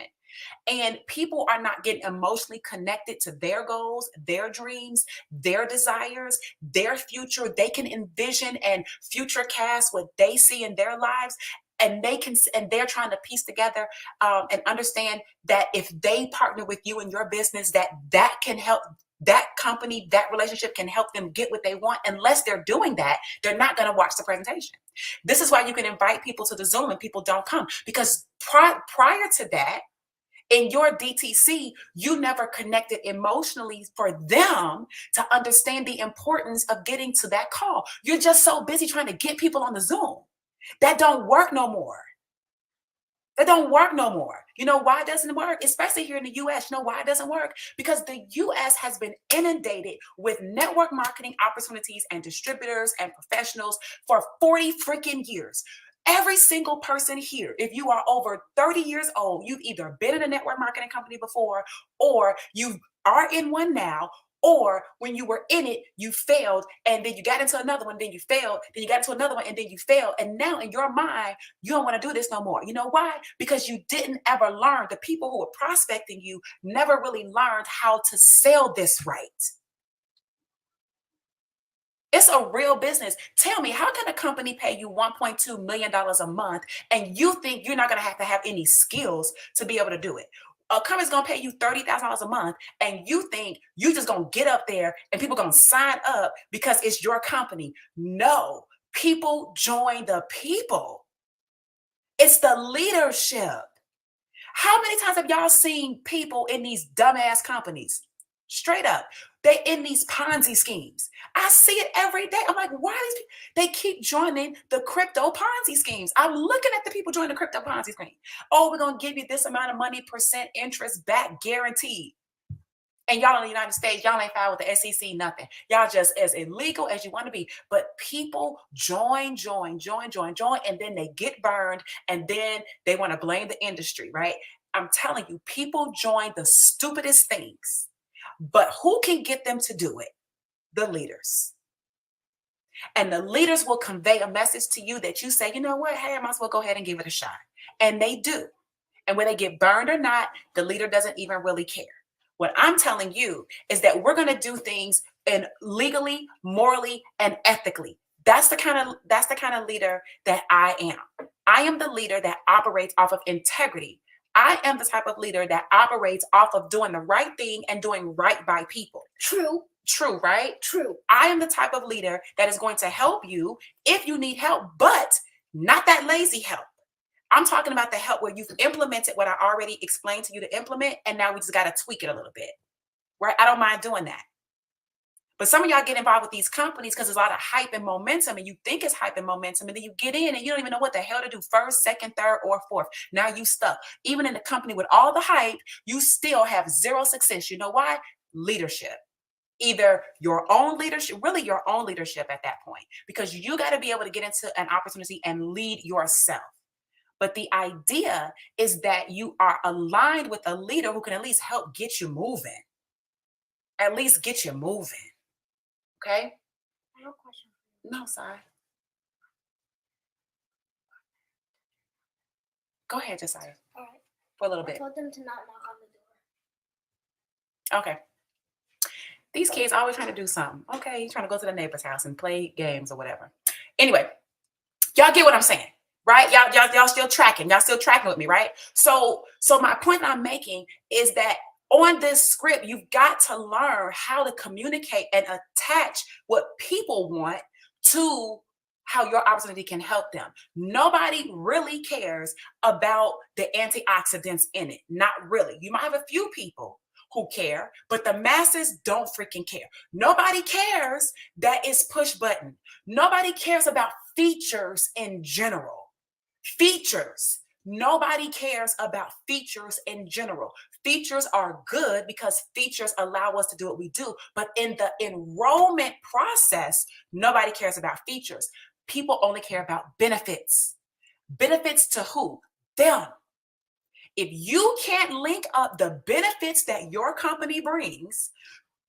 And people are not getting emotionally connected to their goals, their dreams, their desires, their future. They can envision and future cast what they see in their lives. And they're trying to piece together and understand that if they partner with you in your business, that can help that company, that relationship can help them get what they want. Unless they're doing that, they're not going to watch the presentation. This is why you can invite people to the Zoom and people don't come, because prior to that, in your DTC, you never connected emotionally for them to understand the importance of getting to that call. You're just so busy trying to get people on the Zoom. That don't work no more. That don't work no more. You know why it doesn't work? Especially here in the US. You know why it doesn't work? Because the US has been inundated with network marketing opportunities and distributors and professionals for 40 freaking years. Every single person here, if you are over 30 years old, you've either been in a network marketing company before, or you are in one now, or when you were in it, you failed, and then you got into another one, then you failed, then you got into another one, and then you failed. And now in your mind, you don't want to do this no more. You know why? Because you didn't ever learn. The people who were prospecting you never really learned how to sell this right. It's a real business. Tell me, how can a company pay you $1.2 million a month and you think you're not going to have any skills to be able to do it? A company's going to pay you $30,000 a month and you think you just going to get up there and people going to sign up because it's your company. No. People join the people. It's the leadership. How many times have y'all seen people in these dumbass companies? Straight up. They in these Ponzi schemes. I see it every day. I'm like, why these people? They keep joining the crypto Ponzi schemes. I'm looking at the people joining the crypto Ponzi scheme. Oh, we're going to give you this amount of money, percent interest back guaranteed. And y'all in the United States, y'all ain't filed with the SEC, nothing. Y'all just as illegal as you want to be. But people join, and then they get burned, and then they want to blame the industry, right? I'm telling you, people join the stupidest things. But who can get them to do it? The leaders. And the leaders will convey a message to you that you say, you know what? Hey, I might as well go ahead and give it a shot. And they do. And whether they get burned or not, the leader doesn't even really care. What I'm telling you is that we're going to do things in legally, morally, and ethically. That's the kind of leader that I am. I am the leader that operates off of integrity. I am the type of leader that operates off of doing the right thing and doing right by people. True, right? True. I am the type of leader that is going to help you if you need help, but not that lazy help. I'm talking about the help where you've implemented what I already explained to you to implement, and now we just got to tweak it a little bit, right? I don't mind doing that. But some of y'all get involved with these companies because there's a lot of hype and momentum, and you think it's hype and momentum, and then you get in and you don't even know what the hell to do first, second, third, or fourth. Now you stuck. Even in the company with all the hype, you still have zero success. You know why? Leadership. Either your own leadership, really your own leadership at that point, because you got to be able to get into an opportunity and lead yourself. But the idea is that you are aligned with a leader who can at least help get you moving. At least get you moving. Okay? I have a question. No, sorry. Go ahead, Josiah. All right. For a little I bit. told them to not knock on the door. Okay. These kids always trying to do something. Okay, he's trying to go to the neighbor's house and play games or whatever. Anyway, y'all get what I'm saying, right? Y'all still tracking. Y'all still tracking with me, right? So my point I'm making is that on this script, you've got to learn how to communicate and attach what people want to how your opportunity can help them. Nobody really cares about the antioxidants in it. Not really. You might have a few people who care, but the masses don't freaking care. Nobody cares that it's push button. Nobody cares about features in general. Features. Nobody cares about features in general. Features are good because features allow us to do what we do. But in the enrollment process, nobody cares about features. People only care about benefits. Benefits to who? Them. If you can't link up the benefits that your company brings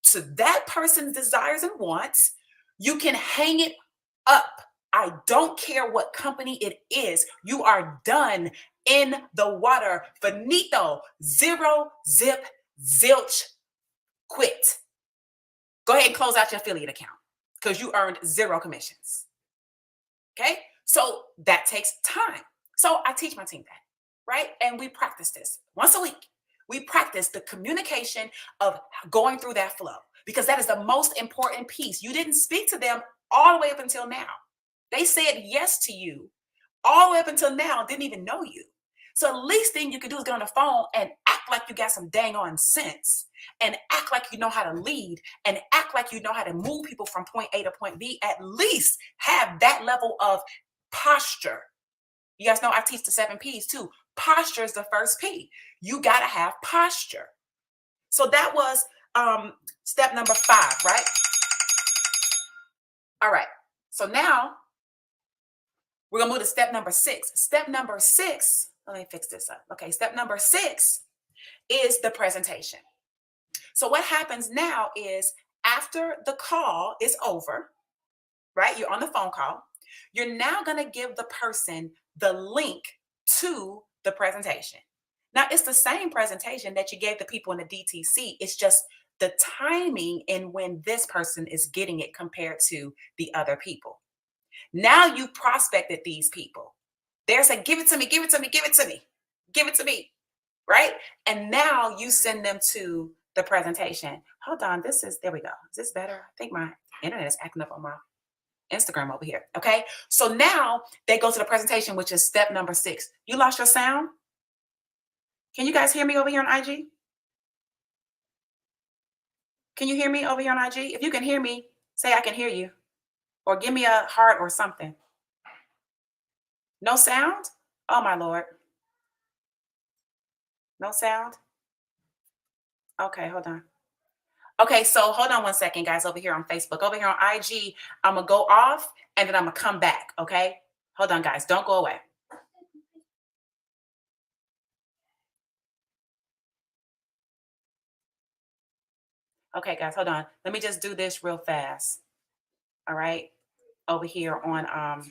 to that person's desires and wants, you can hang it up. I don't care what company it is. You are done in the water. Finito. Zero, zip, zilch, quit. Go ahead and close out your affiliate account because you earned zero commissions. Okay? So that takes time. So I teach my team that, right? And we practice this once a week. We practice the communication of going through that flow because that is the most important piece. You didn't speak to them all the way up until now. They said yes to you all the way up until now, didn't even know you. So the least thing you can do is get on the phone and act like you got some dang on sense and act like you know how to lead and act like you know how to move people from point A to point B. At least have that level of posture. You guys know I teach the 7 P's too. Posture is the first P. You got to have posture. So that was step number 5, right? All right. So now we're going to move to step number 6. Step number 6, let me fix this up. Okay, step number 6 is the presentation. So what happens now is after the call is over, right? You're on the phone call. You're now going to give the person the link to the presentation. Now, it's the same presentation that you gave the people in the DTC. It's just the timing in when this person is getting it compared to the other people. Now you prospected these people. They're saying, give it to me, give it to me, give it to me, give it to me, right? And now you send them to the presentation. Hold on, there we go. Is this better? I think my internet is acting up on my Instagram over here. Okay. So now they go to the presentation, which is step number 6. You lost your sound? Can you guys hear me over here on IG? Can you hear me over here on IG? If you can hear me, say I can hear you, or give me a heart or something. No sound? Oh my Lord. No sound? Okay, hold on. Okay, so hold on one second, guys, over here on Facebook. Over here on IG, I'm going to go off and then I'm going to come back, okay? Hold on, guys. Don't go away. Okay, guys, hold on. Let me just do this real fast. All right? Over here on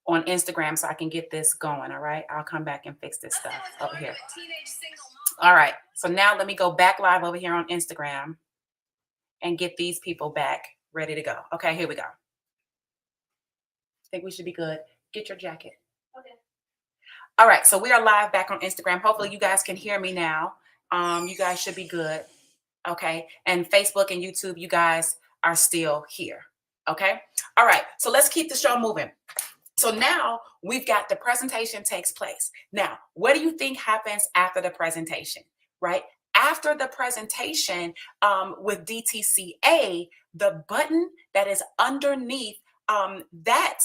Instagram so I can get this going, all right? I'll come back and fix this stuff over here. All right, so now let me go back live over here on Instagram and get these people back ready to go. Okay, here we go. I think we should be good. Get your jacket. Okay. All right, so we are live back on Instagram. Hopefully you guys can hear me now. You guys should be good. Okay, and Facebook and YouTube, you guys are still here. Okay, all right, so let's keep the show moving. So now we've got the presentation takes place. Now, what do you think happens after the presentation, right? After the presentation with DTCA, the button that is underneath that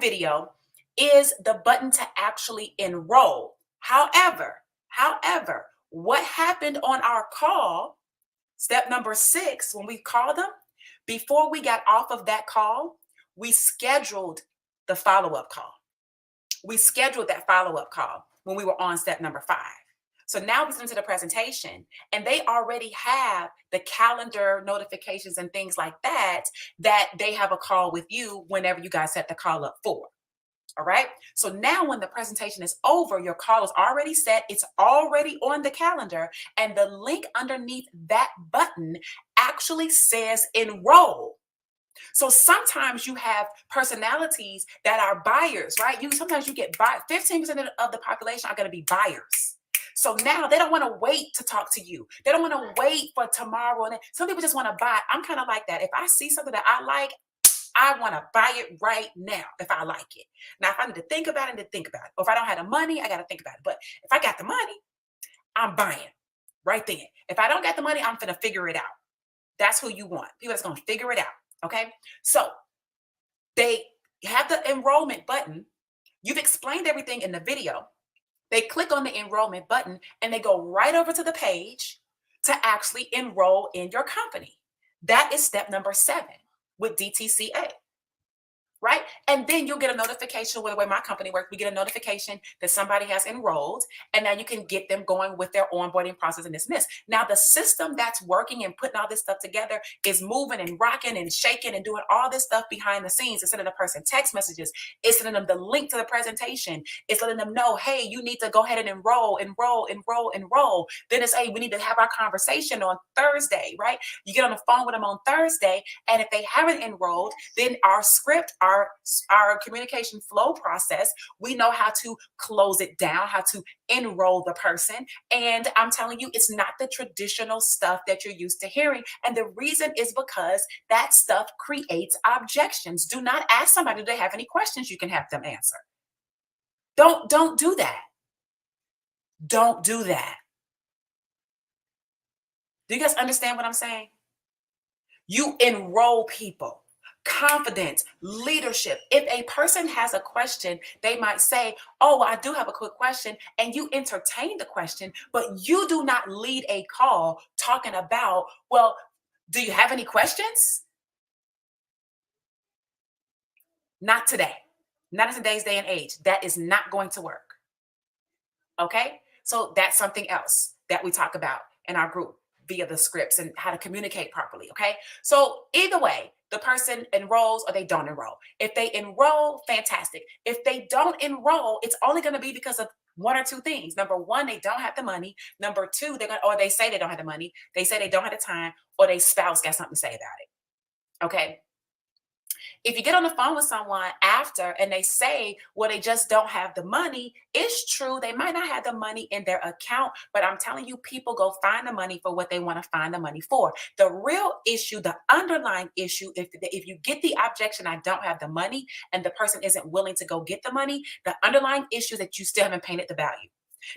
video is the button to actually enroll. However, what happened on our call, step number 6, when we called them, before we got off of that call, we scheduled the follow-up call. We scheduled that follow-up call when we were on step number 5. So now we listen to the presentation and they already have the calendar notifications and things like that they have a call with you whenever you guys set the call up for. All right. So now when the presentation is over, your call is already set. It's already on the calendar. And the link underneath that button actually says enroll. So sometimes you have personalities that are buyers, right? Sometimes you get 15% of the population are going to be buyers. So now they don't want to wait to talk to you. They don't want to wait for tomorrow. And some people just want to buy. I'm kind of like that. If I see something that I like, I want to buy it right now if I like it. Now, if I need to think about it, Or if I don't have the money, I got to think about it. But if I got the money, I'm buying right then. If I don't got the money, I'm going to figure it out. That's who you want. People that's going to figure it out. Okay. So they have the enrollment button. You've explained everything in the video. They click on the enrollment button and they go right over to the page to actually enroll in your company. That is step number 7 with DTCA. Right? And then you'll get a notification. Well, the way my company works, we get a notification that somebody has enrolled, and now you can get them going with their onboarding process and this and this. Now, the system that's working and putting all this stuff together is moving and rocking and shaking and doing all this stuff behind the scenes. It's sending the person text messages. It's sending them the link to the presentation. It's letting them know, hey, you need to go ahead and enroll. Then it's, hey, we need to have our conversation on Thursday, right? You get on the phone with them on Thursday, and if they haven't enrolled, then our script, our communication flow process, we know how to close it down, how to enroll the person. And I'm telling you, it's not the traditional stuff that you're used to hearing. And the reason is because that stuff creates objections. Do not ask somebody, do they have any questions you can have them answer? Don't do that. Don't do that. Do you guys understand what I'm saying? You enroll people. Confidence, leadership. If a person has a question, they might say, oh, I do have a quick question. And you entertain the question, but you do not lead a call talking about, well, do you have any questions? Not today. Not in today's day and age. That is not going to work. Okay? So that's something else that we talk about in our group via the scripts and how to communicate properly. Okay? So either way, the person enrolls or they don't enroll. If they enroll, fantastic. If they don't enroll, it's only going to be because of one or two things. Number one, they don't have the money. Number two, they say they don't have the money. They say they don't have the time, or their spouse got something to say about it. Okay. If you get on the phone with someone after and they say, well, they just don't have the money, it's true. They might not have the money in their account, but I'm telling you, people go find the money for what they want to find the money for. The real issue, the underlying issue, if you get the objection, I don't have the money, and the person isn't willing to go get the money, the underlying issue is that you still haven't painted the value.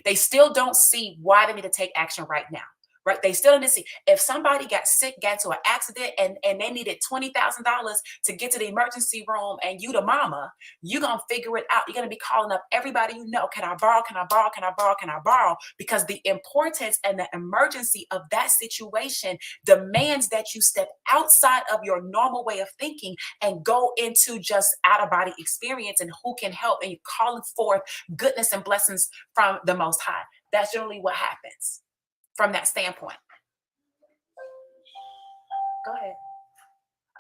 They still don't see why they need to take action right now. Right? They still need to see if somebody got sick, got into an accident, and they needed $20,000 to get to the emergency room, and you the mama, you're gonna figure it out. You're gonna be calling up everybody you know. Can I borrow? Can I borrow? Can I borrow? Can I borrow? Because the importance and the emergency of that situation demands that you step outside of your normal way of thinking and go into just out of body experience and who can help, and you're calling forth goodness and blessings from the Most High. That's generally what happens from that standpoint. Go ahead.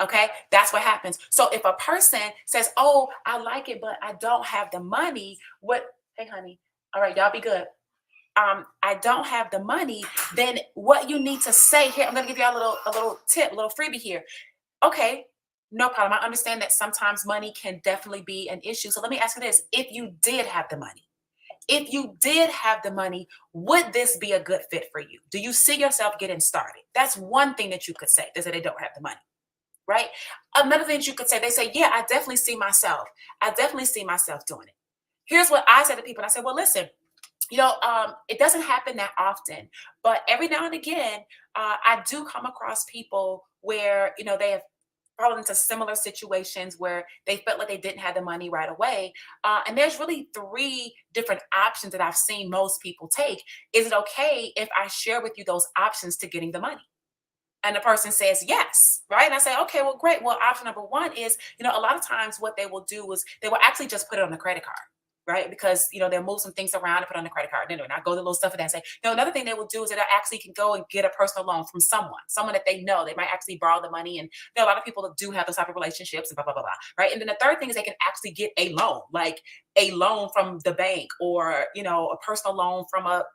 Okay, that's what happens. So if a person says, oh, I like it, but I don't have the money, what, hey, honey, all right, y'all be good. I don't have the money, then what you need to say here, I'm gonna give you a little tip, a little freebie here. Okay, no problem. I understand that sometimes money can definitely be an issue. So let me ask you this: if you did have the money, would this be a good fit for you? Do you see yourself getting started? That's one thing that you could say. They say they don't have the money, right? Another thing that you could say, they say, yeah, I definitely see myself. I definitely see myself doing it. Here's what I say to people. I say, well, listen, it doesn't happen that often, but every now and again, I do come across people where, they have fallen into similar situations where they felt like they didn't have the money right away. And there's really three different options that I've seen most people take. Is it okay if I share with you those options to getting the money? And the person says yes, right? And I say, okay, well, great. Well, option number one is, a lot of times what they will do is they will actually just put it on a credit card, right? Because, they'll move some things around and put it on the credit card. And I go to a little stuff and then say, another thing they will do is that they actually can go and get a personal loan from someone that they know. They might actually borrow the money. And a lot of people do have those type of relationships and blah, blah, blah, blah, right? And then the third thing is they can actually get a loan, like a loan from the bank or, a personal loan from a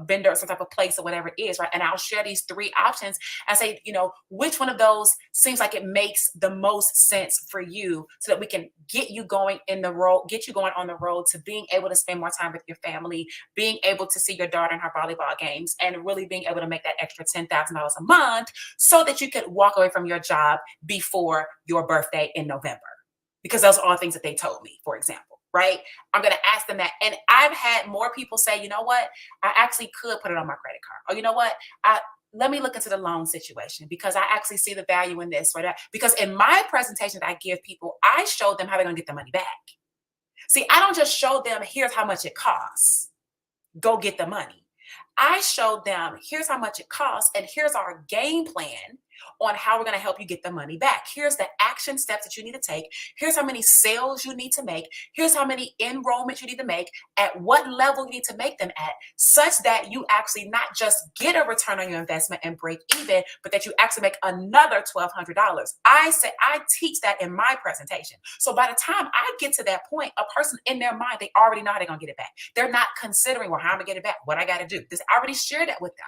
vendor or some type of place or whatever it is, right? And I'll share these three options and say, which one of those seems like it makes the most sense for you so that we can get you going on the road to being able to spend more time with your family, being able to see your daughter in her volleyball games, and really being able to make that extra $10,000 a month so that you could walk away from your job before your birthday in November. Because those are all things that they told me, for example, right? I'm going to ask them that. And I've had more people say, you know what? I actually could put it on my credit card. Or you know what? Let me look into the loan situation because I actually see the value in this or that. Because in my presentation that I give people, I show them how they're going to get the money back. See, I don't just show them, here's how much it costs. Go get the money. I showed them, here's how much it costs, and here's our game plan on how we're going to help you get the money back. Here's the action steps that you need to take. Here's how many sales you need to make. Here's how many enrollments you need to make, at what level you need to make them at, such that you actually not just get a return on your investment and break even, but that you actually make another $1,200. I teach that in my presentation. So by the time I get to that point, a person in their mind, they already know how they're going to get it back. They're not considering, well, how am I going to get it back? What I got to do? I already shared that with them.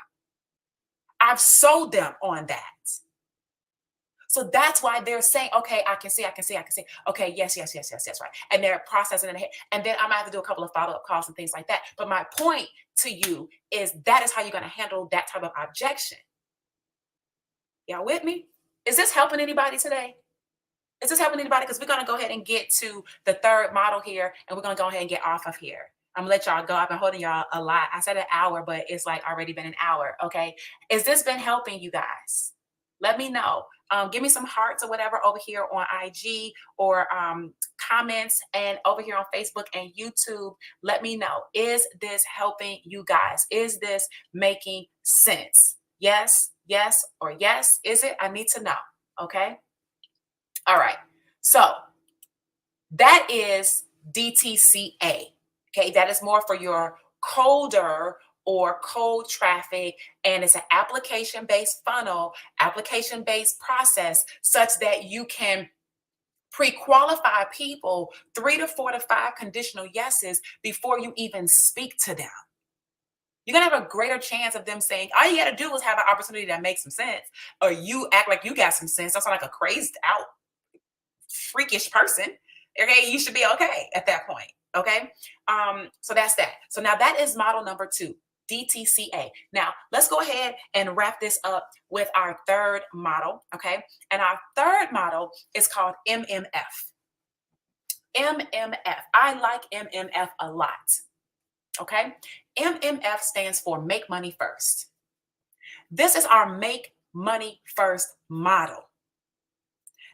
I've sold them on that. So that's why they're saying, okay, I can see. Okay, yes, right. And they're processing in their head. And then I might have to do a couple of follow-up calls and things like that. But my point to you is that is how you're going to handle that type of objection. Y'all with me? Is this helping anybody today? Is this helping anybody? Because we're going to go ahead and get to the third model here, and we're going to go ahead and get off of here. I'm gonna let y'all go. I've been holding y'all a lot. I said an hour, but it's like already been an hour. Okay. Is this been helping you guys? Let me know. Give me some hearts or whatever over here on IG or comments, and over here on Facebook and YouTube. Let me know. Is this helping you guys? Is this making sense? Yes, or yes. Is it? I need to know. Okay. All right. So that is DTCA. Okay, that is more for your colder or cold traffic, and it's an application-based funnel, application-based process, such that you can pre-qualify people 3 to 4 to 5 conditional yeses before you even speak to them. You're gonna have a greater chance of them saying, all you gotta do is have an opportunity that makes some sense, or you act like you got some sense. That's like a crazed out freakish person, okay, you should be okay at that point. Okay. So that's that. So now that is model number 2, DTCA. Now let's go ahead and wrap this up with our third model. Okay. And our third model is called MMF. MMF. I like MMF a lot. Okay. MMF stands for Make Money First. This is our Make Money First model.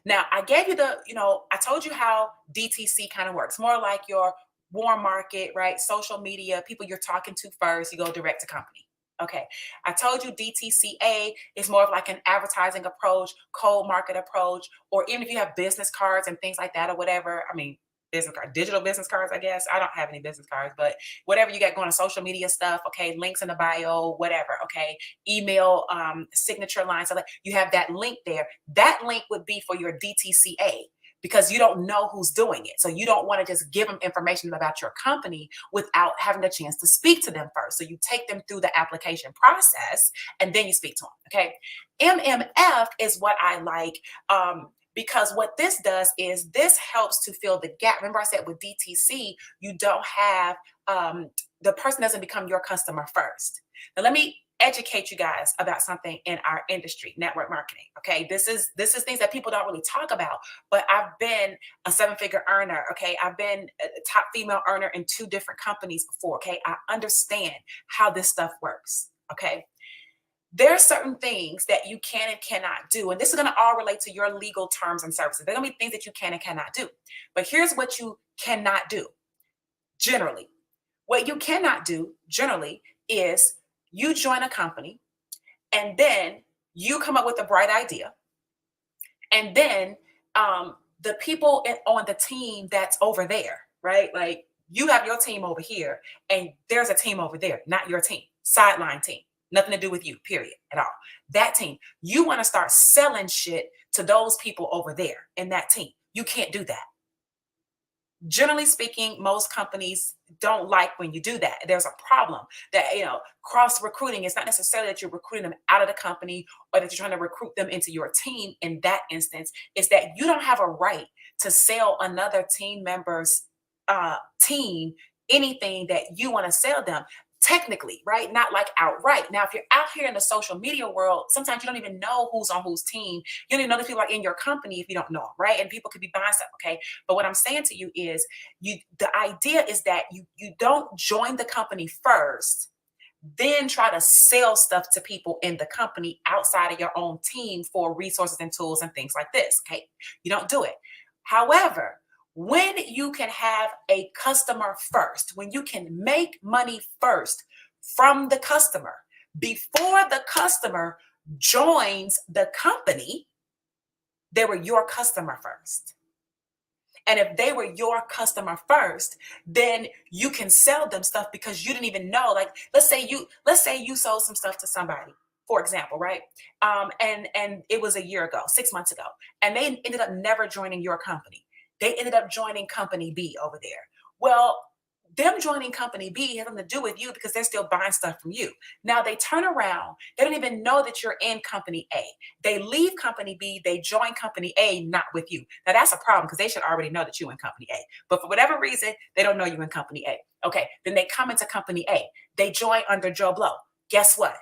Now, I gave you I told you how DTC kind of works, more like your warm market, right? Social media, people you're talking to first, you go direct to company. Okay. I told you DTCA is more of like an advertising approach, cold market approach, or even if you have business cards and things like that or whatever. I mean, business card, digital business cards, I guess. I don't have any business cards, but whatever you got going on social media stuff, okay, links in the bio, whatever, okay, email, signature lines, so like you have that link there. That link would be for your DTCA because you don't know who's doing it. So you don't want to just give them information about your company without having a chance to speak to them first. So you take them through the application process and then you speak to them, okay? MMF is what I like. Because what this does is this helps to fill the gap. Remember I said with DTC, you don't have, the person doesn't become your customer first. Now let me educate you guys about something in our industry, network marketing. Okay, this is things that people don't really talk about, but I've been a 7-figure earner. Okay, I've been a top female earner in 2 different companies before. Okay, I understand how this stuff works. Okay, there are certain things that you can and cannot do. And this is going to all relate to your legal terms and services. There are going to be things that you can and cannot do. But here's what you cannot do generally. What you cannot do generally is you join a company and then you come up with a bright idea. And then the people on the team that's over there, right? Like you have your team over here and there's a team over there, not your team, sideline team. Nothing to do with you, period, at all. That team, you want to start selling shit to those people over there in that team. You can't do that. Generally speaking, most companies don't like when you do that. There's a problem that, cross recruiting is not necessarily that you're recruiting them out of the company or that you're trying to recruit them into your team. In that instance, is that you don't have a right to sell another team member's team anything that you want to sell them. Technically, right? Not like outright. Now, if you're out here in the social media world, sometimes you don't even know who's on whose team. You don't even know that people are in your company if you don't know them, right? And people could be buying stuff, okay? But what I'm saying to you is, the idea is that you don't join the company first, then try to sell stuff to people in the company outside of your own team for resources and tools and things like this, okay? You don't do it. However, when you can have a customer first, when you can make money first from the customer before the customer joins the company, they were your customer first. And if they were your customer first, then you can sell them stuff because you didn't even know. Like, let's say you sold some stuff to somebody, for example, right? And it was a year ago, 6 months ago, and they ended up never joining your company. They ended up joining company B over there. Well, them joining company B has nothing to do with you because they're still buying stuff from you. Now they turn around, they don't even know that you're in company A. They leave company B, they join company A, not with you. Now that's a problem because they should already know that you're in company A. But for whatever reason, they don't know you in company A. Okay, then they come into company A. They join under Joe Blow. Guess what?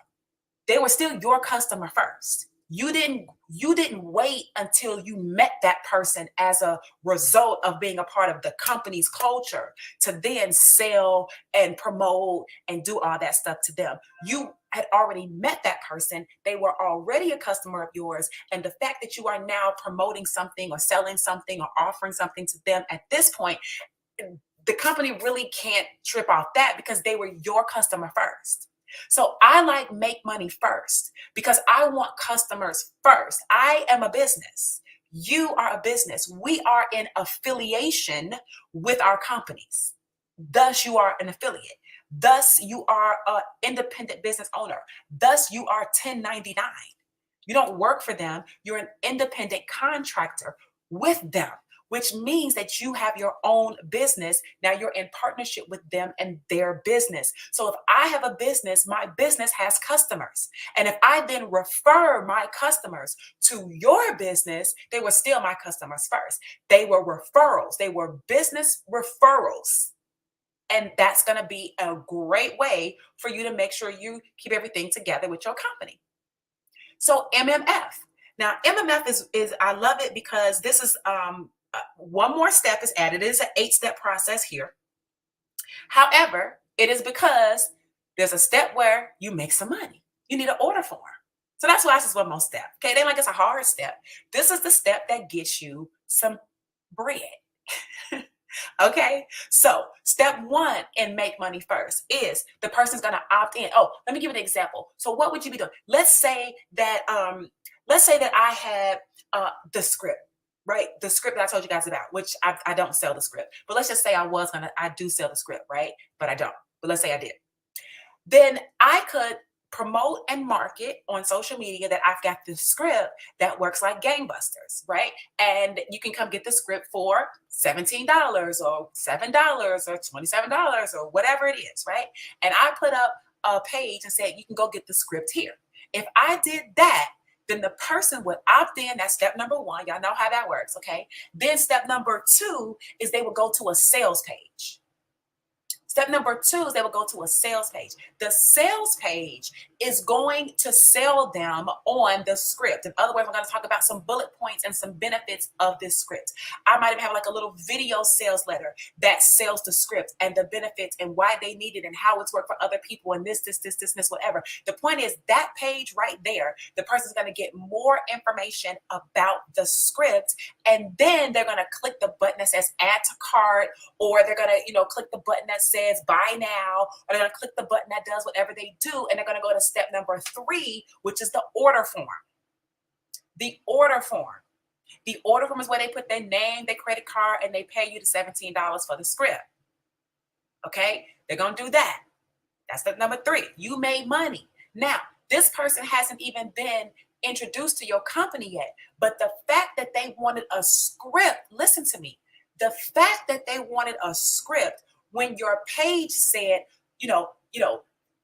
They were still your customer first. You didn't wait until you met that person as a result of being a part of the company's culture to then sell and promote and do all that stuff to them. You had already met that person. They were already a customer of yours. And the fact that you are now promoting something or selling something or offering something to them at this point, the company really can't trip off that because they were your customer first. So I like make money first because I want customers first. I am a business. You are a business. We are in affiliation with our companies. Thus, you are an affiliate. Thus, you are an independent business owner. Thus, you are 1099. You don't work for them. You're an independent contractor with them, which means that you have your own business. Now you're in partnership with them and their business. So if I have a business, my business has customers. And if I then refer my customers to your business, they were still my customers first. They were referrals, they were business referrals. And that's going to be a great way for you to make sure you keep everything together with your company. So MMF. Now MMF is I love it because this is one more step is added. It is an 8-step process here. However, it is because there's a step where you make some money. You need an order form. So that's why this is one more step. Okay, they like it's a hard step. This is the step that gets you some bread. Okay, so step 1 in make money first is the person's going to opt in. Oh, let me give you an example. So what would you be doing? Let's say that I had the script, right? The script that I told you guys about, which I don't sell the script, but let's just say I do sell the script, right? But I don't. But let's say I did. Then I could promote and market on social media that I've got this script that works like gangbusters, right? And you can come get the script for $17 or $7 or $27 or whatever it is, right? And I put up a page and said, you can go get the script here. If I did that, then the person would opt in. That's step number 1. Y'all know how that works, okay? Then step number 2 is they would go to a sales page. Step number 2 is they will go to a sales page. The sales page is going to sell them on the script. In other words, I'm going to talk about some bullet points and some benefits of this script. I might have like a little video sales letter that sells the script and the benefits and why they need it and how it's worked for other people and this, whatever. The point is that page right there, the person's going to get more information about the script, and then they're going to click the button that says add to cart, or they're going to, click the button that says buy now, or they're going to click the button that does whatever they do, and they're going to go to step number 3, which is the order form. The order form. The order form is where they put their name, their credit card, and they pay you the $17 for the script. Okay? They're going to do that. That's step number 3. You made money. Now, this person hasn't even been introduced to your company yet, but the fact that they wanted a script, listen to me, the fact that they wanted a script when your page said,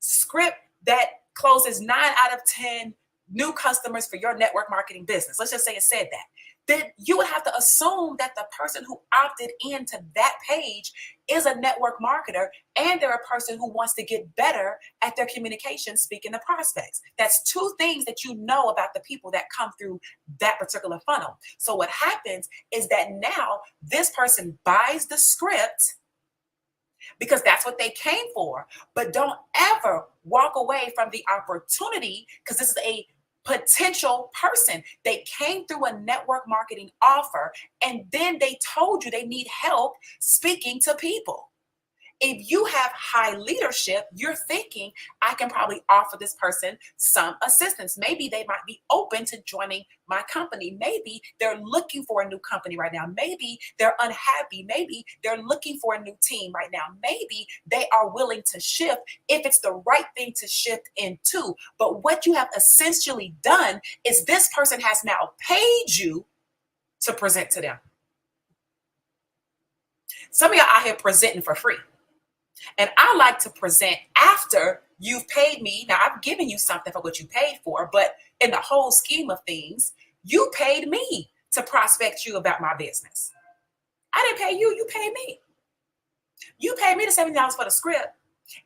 script that closes 9 out of 10 new customers for your network marketing business. Let's just say it said that. Then you would have to assume that the person who opted into that page is a network marketer and they're a person who wants to get better at their communication, speaking to prospects. That's 2 things that you know about the people that come through that particular funnel. So what happens is that now this person buys the script because that's what they came for, but don't ever walk away from the opportunity, because this is a potential person. They came through a network marketing offer, and then they told you they need help speaking to people. If you have high leadership, you're thinking, I can probably offer this person some assistance. Maybe they might be open to joining my company. Maybe they're looking for a new company right now. Maybe they're unhappy. Maybe they're looking for a new team right now. Maybe they are willing to shift if it's the right thing to shift into. But what you have essentially done is this person has now paid you to present to them. Some of y'all out here presenting for free. And I like to present after you've paid me. Now, I've given you something for what you paid for, but in the whole scheme of things, you paid me to prospect you about my business. I didn't pay you, you paid me. You paid me the $70 for the script,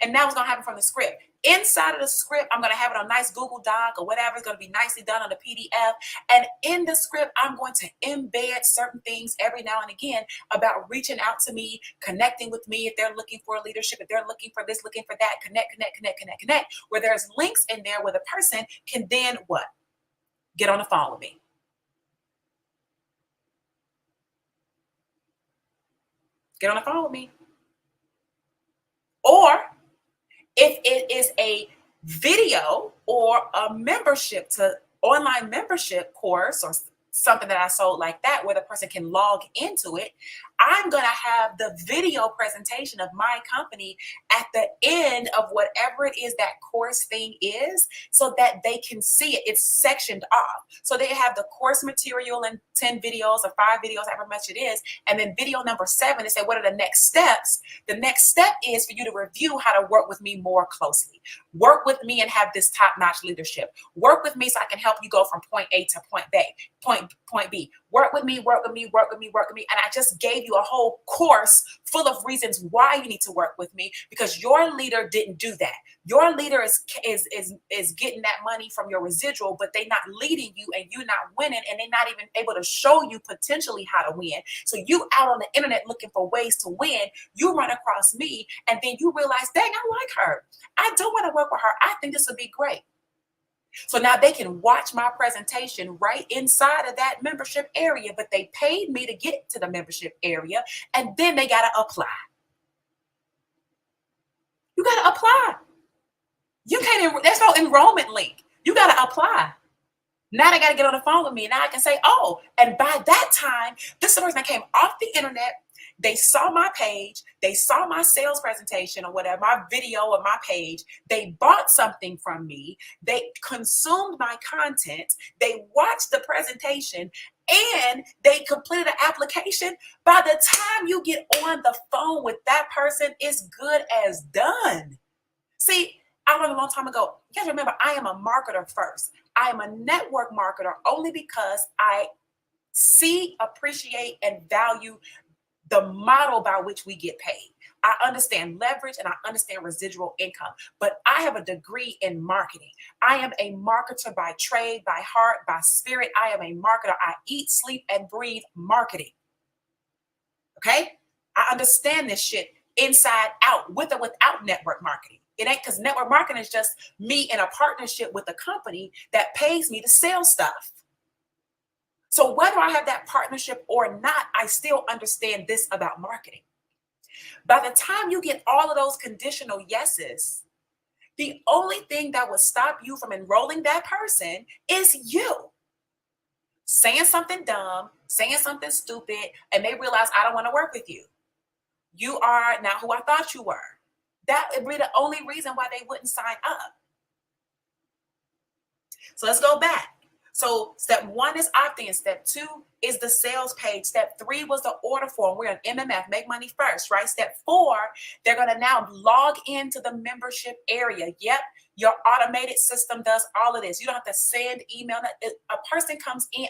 and now what's going to happen from the script? Inside of the script, I'm going to have it on a nice Google Doc or whatever. It's going to be nicely done on a PDF. And in the script, I'm going to embed certain things every now and again about reaching out to me, connecting with me if they're looking for leadership, if they're looking for this, looking for that, connect, where there's links in there where the person can then what? Get on the phone with me. Get on the phone with me. Or if it is a video or a membership to online membership course or something that I sold like that, where the person can log into it, I'm going to have the video presentation of my company at the end of whatever it is that course thing is, so that they can see it. It's sectioned off. So they have the course material in 10 videos or 5 videos, however much it is. And then video number 7, they say, what are the next steps? The next step is for you to review how to work with me more closely. Work with me and have this top-notch leadership. Work with me so I can help you go from point A to point B. Point B. Work with me, work with me, work with me, work with me. And I just gave you a whole course full of reasons why you need to work with me, because your leader didn't do that. Your leader is getting that money from your residual, but they're not leading you and you're not winning, and they're not even able to show you potentially how to win. So you out on the internet looking for ways to win, you run across me, and then you realize, dang, I like her. I do want to work with her. I think this would be great. So now they can watch my presentation right inside of that membership area, but they paid me to get to the membership area, and then they got to apply. You got to apply. You can't, there's no enrollment link. You got to apply. Now they got to get on the phone with me. Now I can say, oh, and by that time, this is the person that came off the internet. They saw my page. They saw my sales presentation or whatever, my video or my page. They bought something from me. They consumed my content. They watched the presentation, and they completed an application. By the time you get on the phone with that person, it's good as done. See, I learned a long time ago. You guys remember, I am a marketer first. I am a network marketer only because I see, appreciate, and value the model by which we get paid. I understand leverage and I understand residual income, but I have a degree in marketing. I am a marketer by trade, by heart, by spirit. I am a marketer. I eat, sleep, and breathe marketing. Okay? I understand this shit inside out, with or without network marketing. It ain't, because network marketing is just me in a partnership with a company that pays me to sell stuff. So whether I have that partnership or not, I still understand this about marketing. By the time you get all of those conditional yeses, the only thing that would stop you from enrolling that person is you saying something dumb, saying something stupid, and they realize, I don't want to work with you. You are not who I thought you were. That would be the only reason why they wouldn't sign up. So let's go back. So step 1 is opt-in. Step 2 is the sales page. Step 3 was the order form. We're on MMF, make money first, right? Step 4, they're going to now log into the membership area. Yep, your automated system does all of this. You don't have to send email. A person comes in.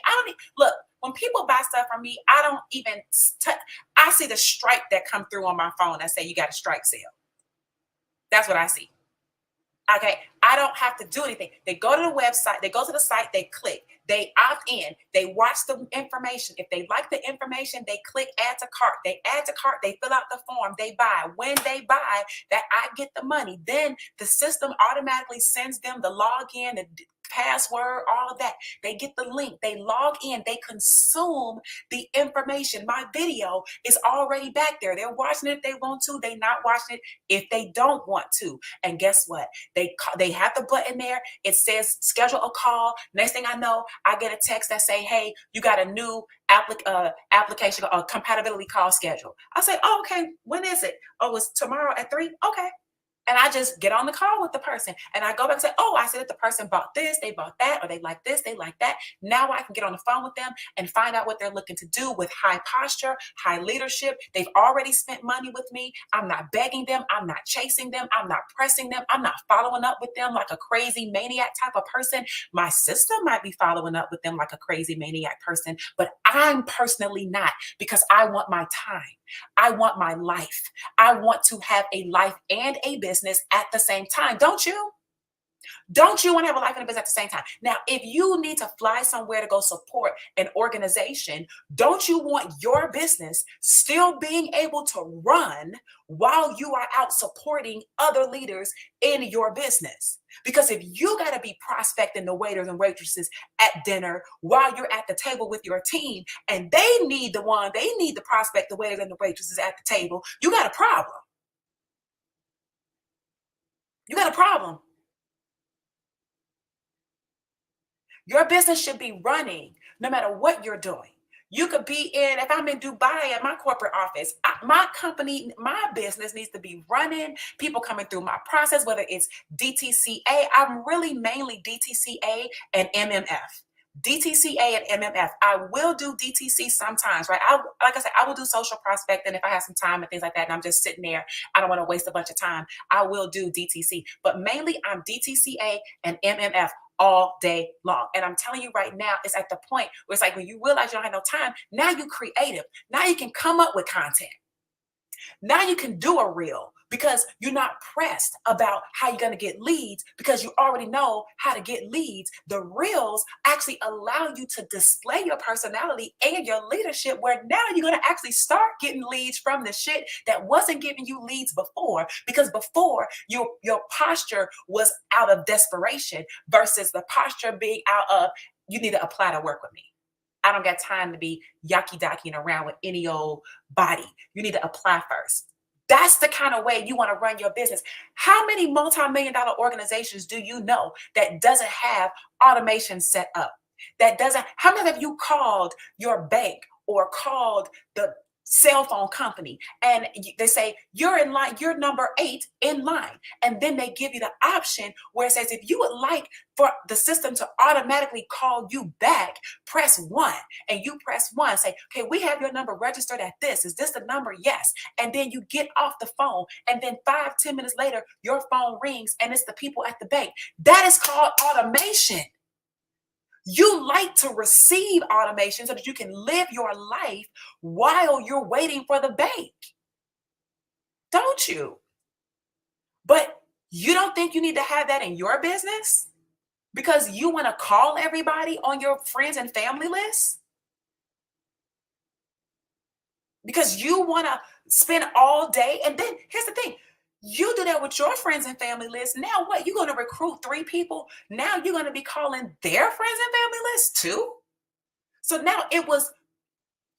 Look, when people buy stuff from me, I don't even, I see the stripe that come through on my phone that say you got a strike sale. That's what I see. Okay, I don't have to do anything. They go to the website, they go to the site, they click, they opt in, they watch the information. If they like the information, they click add to cart. They add to cart, they fill out the form, they buy. When they buy, that I get the money. Then the system automatically sends them the login, the password, all of that. They get the link, they log in, they consume the information. My video is already back there. They're watching it if they want to, they're not watching it if they don't want to. And guess what? They have the button there. It says schedule a call. Next thing I know, I get a text that say, hey, you got a new application or compatibility call schedule. I say, oh, okay, when is it? Oh, it's tomorrow at 3? Okay. And I just get on the call with the person and I go back and say, oh, I said that the person bought this, they bought that, or they like this, they like that. Now I can get on the phone with them and find out what they're looking to do with high posture, high leadership. They've already spent money with me. I'm not begging them. I'm not chasing them. I'm not pressing them. I'm not following up with them like a crazy maniac type of person. My sister might be following up with them like a crazy maniac person, but I'm personally not, because I want my time. I want my life. I want to have a life and a business at the same time. Don't you? Don't you want to have a life and a business at the same time? Now, if you need to fly somewhere to go support an organization, don't you want your business still being able to run while you are out supporting other leaders in your business? Because if you got to be prospecting the waiters and waitresses at dinner while you're at the table with your team, and they need the prospect, the waiters and the waitresses at the table, you got a problem. You got a problem. Your business should be running no matter what you're doing. You could be in, if I'm in Dubai at my corporate office, my company, my business needs to be running, people coming through my process, whether it's DTCA. I'm really mainly DTCA and MMF. DTCA and MMF. I will do DTC sometimes, right? Like I said, I will do social prospecting if I have some time and things like that, and I'm just sitting there. I don't want to waste a bunch of time. I will do DTC, but mainly I'm DTCA and MMF all day long. And I'm telling you right now, it's at the point where it's like when you realize you don't have no time, now you're creative. Now you can come up with content. Now you can do a reel because you're not pressed about how you're going to get leads because you already know how to get leads. The reels actually allow you to display your personality and your leadership, where now you're going to actually start getting leads from the shit that wasn't giving you leads before, because before your posture was out of desperation versus the posture being out of, you need to apply to work with me. I don't got time to be yucky-docking around with any old body. You need to apply first. That's the kind of way you want to run your business. How many multi-million-dollar organizations do you know that doesn't have automation set up? That doesn't, how many of you called your bank or called the cell phone company and they say you're in line, you're number 8 in line, and then they give you the option where it says if you would like for the system to automatically call you back, press 1, and you press 1, say, okay, we have your number registered at this, is this the number? Yes. And then you get off the phone, and then 5-10 minutes later your phone rings and it's the people at the bank. That is called automation. You like to receive automation so that you can live your life while you're waiting for the bank. Don't you? But you don't think you need to have that in your business because you want to call everybody on your friends and family list? Because you want to spend all day. And then here's the thing. You do that with your friends and family list. Now what? You're going to recruit 3 people. Now you're going to be calling their friends and family list too. So now it was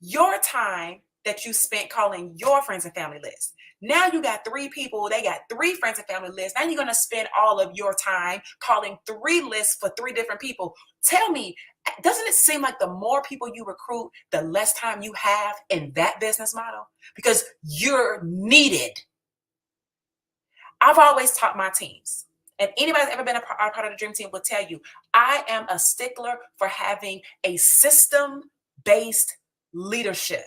your time that you spent calling your friends and family list. Now you got 3 people. They got 3 friends and family lists. Now you're going to spend all of your time calling 3 lists for 3 different people. Tell me, doesn't it seem like the more people you recruit, the less time you have in that business model? Because you're needed. I've always taught my teams, and anybody that's ever been a part of the Dream Team will tell you, I am a stickler for having a system-based leadership.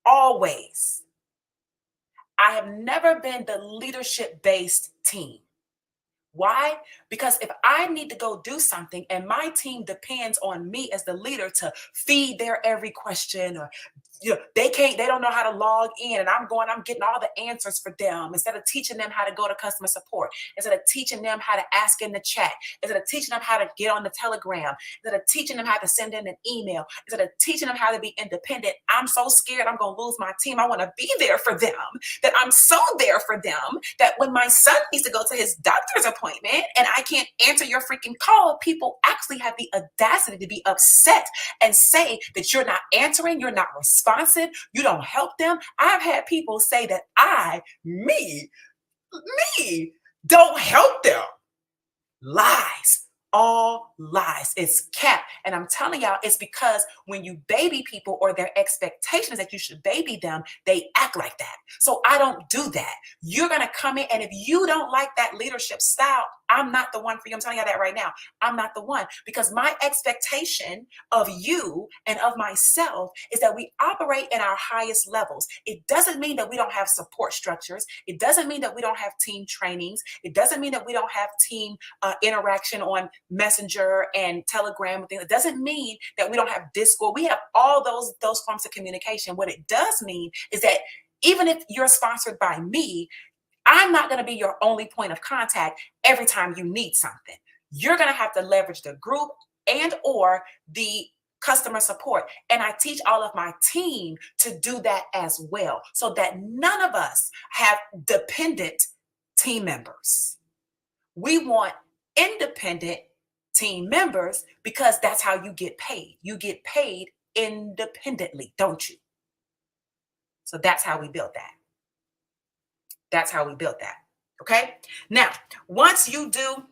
Always. I have never been the leadership-based team. Why? Because if I need to go do something and my team depends on me as the leader to feed their every question, or they don't know how to log in, and I'm getting all the answers for them instead of teaching them how to go to customer support, instead of teaching them how to ask in the chat, instead of teaching them how to get on the Telegram, instead of teaching them how to send in an email, instead of teaching them how to be independent. I'm so scared I'm going to lose my team. I want to be there for them, that I'm so there for them that when my son needs to go to his doctor's appointment and I can't answer your freaking call, people actually have the audacity to be upset and say that you're not answering, you're not responsive, you don't help them. I've had people say that me, don't help them. Lies. All lies. It's cap. And I'm telling y'all, it's because when you baby people or their expectations that you should baby them, they act like that. So I don't do that. You're going to come in, and if you don't like that leadership style, I'm not the one for you. I'm telling you that right now. I'm not the one, because my expectation of you and of myself is that we operate in our highest levels. It doesn't mean that we don't have support structures. It doesn't mean that we don't have team trainings. It doesn't mean that we don't have team interaction on Messenger and Telegram. It doesn't mean that we don't have Discord. We have all those forms of communication. What it does mean is that even if you're sponsored by me, I'm not going to be your only point of contact every time you need something. You're going to have to leverage the group and or the customer support. And I teach all of my team to do that as well, so that none of us have dependent team members. We want independent team members, because that's how you get paid. You get paid independently, don't you? So that's how we built that. That's how we built that. Okay. Now, once you do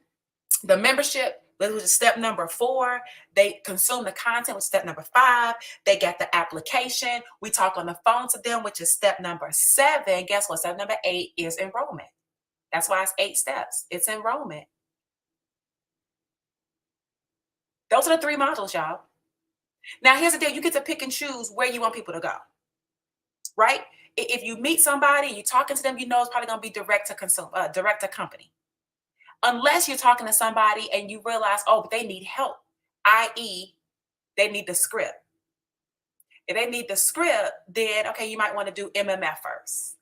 the membership, which is step number 4. They consume the content, which is step number 5. They get the application. We talk on the phone to them, which is step number 7. Guess what? Step number 8 is enrollment. That's why it's 8 steps. It's enrollment. Those are the 3 modules, y'all. Now, here's the deal. You get to pick and choose where you want people to go, right? If you meet somebody, you're talking to them, you know it's probably going to be direct to consume, direct to company. Unless you're talking to somebody and you realize, oh, but they need help, i.e., they need the script. If they need the script, then, okay, you might want to do MMF first,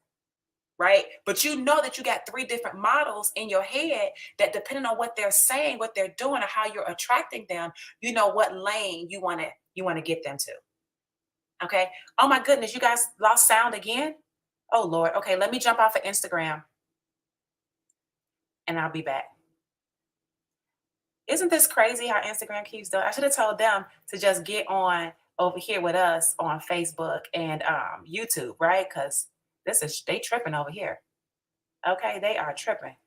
right? But you know that you got 3 different models in your head that, depending on what they're saying, what they're doing, or how you're attracting them, you know what lane you want to get them to. Okay. Oh my goodness, you guys lost sound again? Oh Lord. Okay, let me jump off of Instagram and I'll be back. Isn't this crazy how Instagram keeps doing? I should have told them to just get on over here with us on Facebook and YouTube, right? Because they tripping over here. Okay, they are tripping.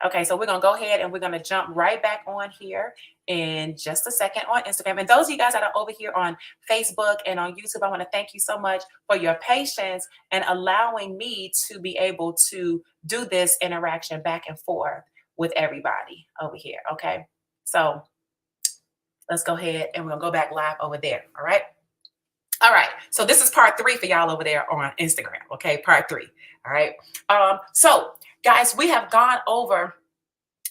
Okay, so we're gonna go ahead and we're gonna jump right back on here in just a second on Instagram. And those of you guys that are over here on Facebook and on YouTube, I want to thank you so much for your patience and allowing me to be able to do this interaction back and forth with everybody over here. Okay, so let's go ahead and we're gonna go back live over there. All right. All right. So this is part 3 for y'all over there on Instagram. Okay, part 3. All right. So guys, we have gone over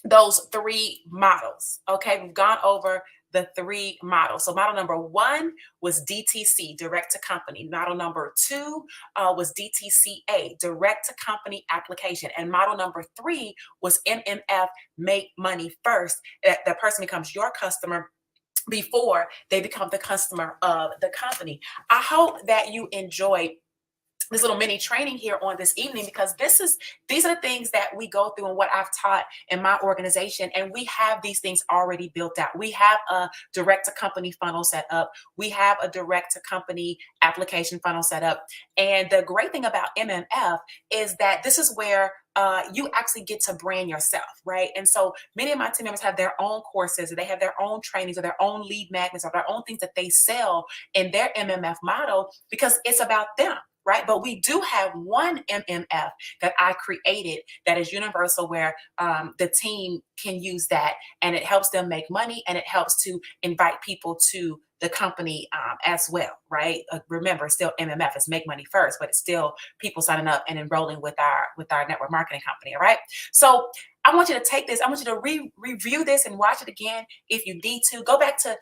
those 3 models. Okay, we've gone over the 3 models. So model number 1 was DTC, direct to company. Model number 2 was DTCA, direct to company application. And model number 3 was MMF, make money first. The person becomes your customer before they become the customer of the company. I hope that you enjoyed this little mini training here on this evening, because these are the things that we go through and what I've taught in my organization. And we have these things already built out. We have a direct to company funnel set up. We have a direct to company application funnel set up. And the great thing about MMF is that this is where you actually get to brand yourself, right? And so many of my team members have their own courses, or they have their own trainings, or their own lead magnets, or their own things that they sell in their MMF model, because it's about them. Right. But we do have one MMF that I created that is universal, where the team can use that and it helps them make money and it helps to invite people to the company as well. Right. Remember, it's still MMF, it's make money first, but it's still people signing up and enrolling with our network marketing company. All right. So I want you to take this. I want you to review this and watch it again if you need to. Go back to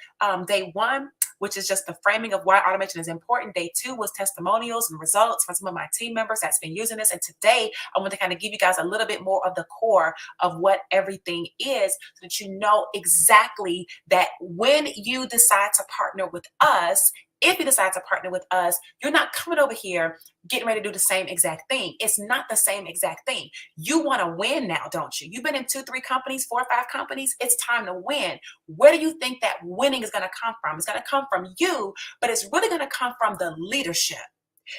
day 1, which is just the framing of why automation is important. Day 2 was testimonials and results from some of my team members that's been using this. And today I want to kind of give you guys a little bit more of the core of what everything is, so that you know exactly that when you decide to partner with us, if you decide to partner with us, you're not coming over here getting ready to do the same exact thing. It's not the same exact thing. You want to win now, don't you? You've been in 2, 3 companies, 4 or 5 companies. It's time to win. Where do you think that winning is going to come from? It's going to come from you, but it's really going to come from the leadership.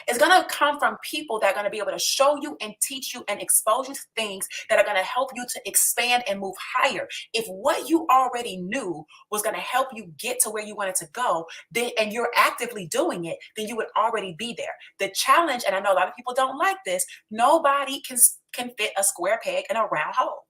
It's going to come from people that are going to be able to show you and teach you and expose you to things that are going to help you to expand and move higher. If what you already knew was going to help you get to where you wanted to go, then, and you're actively doing it, then you would already be there. The challenge, and I know a lot of people don't like this, nobody can fit a square peg in a round hole.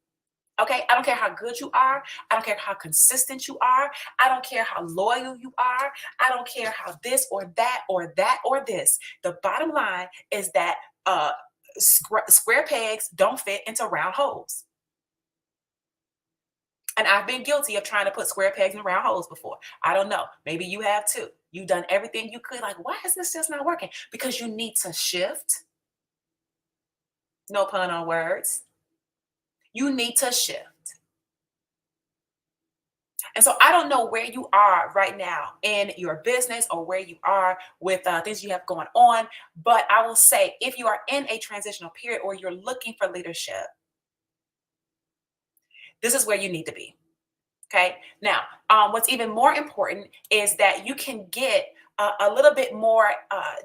Okay, I don't care how good you are. I don't care how consistent you are. I don't care how loyal you are. I don't care how this or that or that or this. The bottom line is that square pegs don't fit into round holes. And I've been guilty of trying to put square pegs in round holes before. I don't know. Maybe you have too. You've done everything you could. Like, why is this just not working? Because you need to shift. No pun on words. You need to shift. And so I don't know where you are right now in your business, or where you are with things you have going on. But I will say, if you are in a transitional period or you're looking for leadership, this is where you need to be. Okay. Now, what's even more important is that you can get a little bit more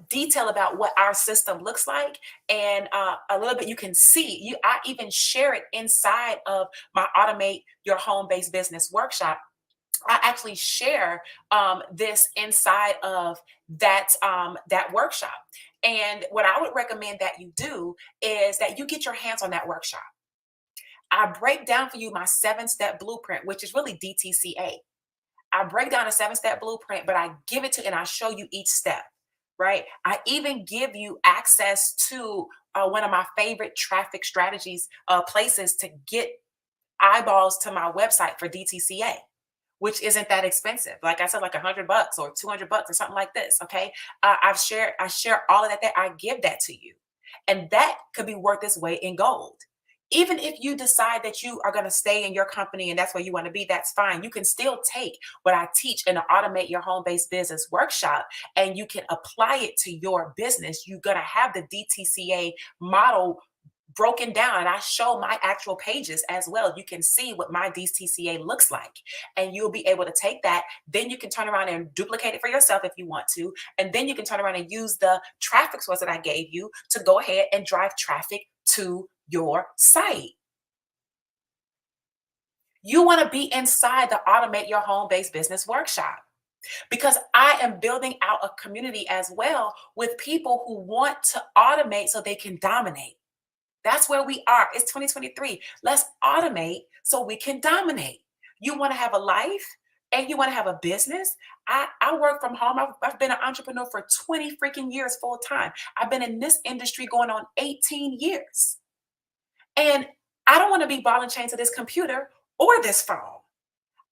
detail about what our system looks like, and a little bit you can see. I even share it inside of my Automate Your Home-Based Business workshop. I actually share this inside of that workshop. And what I would recommend that you do is that you get your hands on that workshop. I break down for you my 7-step blueprint, which is really DTCA. I break down a 7-step blueprint, but I give it to and I show you each step, right? I even give you access to one of my favorite traffic strategies, places to get eyeballs to my website for DTCA, which isn't that expensive. Like I said, like $100 or $200 or something like this. Okay. I share all of that there. I give that to you. And that could be worth its weight in gold. Even if you decide that you are going to stay in your company and that's where you want to be, that's fine. You can still take what I teach in the Automate Your Home-Based Business workshop and you can apply it to your business. You're going to have the DTCA model broken down, and I show my actual pages as well. You can see what my DTCA looks like, and you'll be able to take that. Then you can turn around and duplicate it for yourself if you want to, and then you can turn around and use the traffic source that I gave you to go ahead and drive traffic to your site. You want to be inside the Automate Your Home-Based Business workshop, because I am building out a community as well with people who want to automate so they can dominate. That's where we are. It's 2023. Let's automate so we can dominate. You want to have a life and you want to have a business. I work from home. I've been an entrepreneur for 20 freaking years full time. I've been in this industry going on 18 years. And I don't want to be ball and chain to this computer or this phone.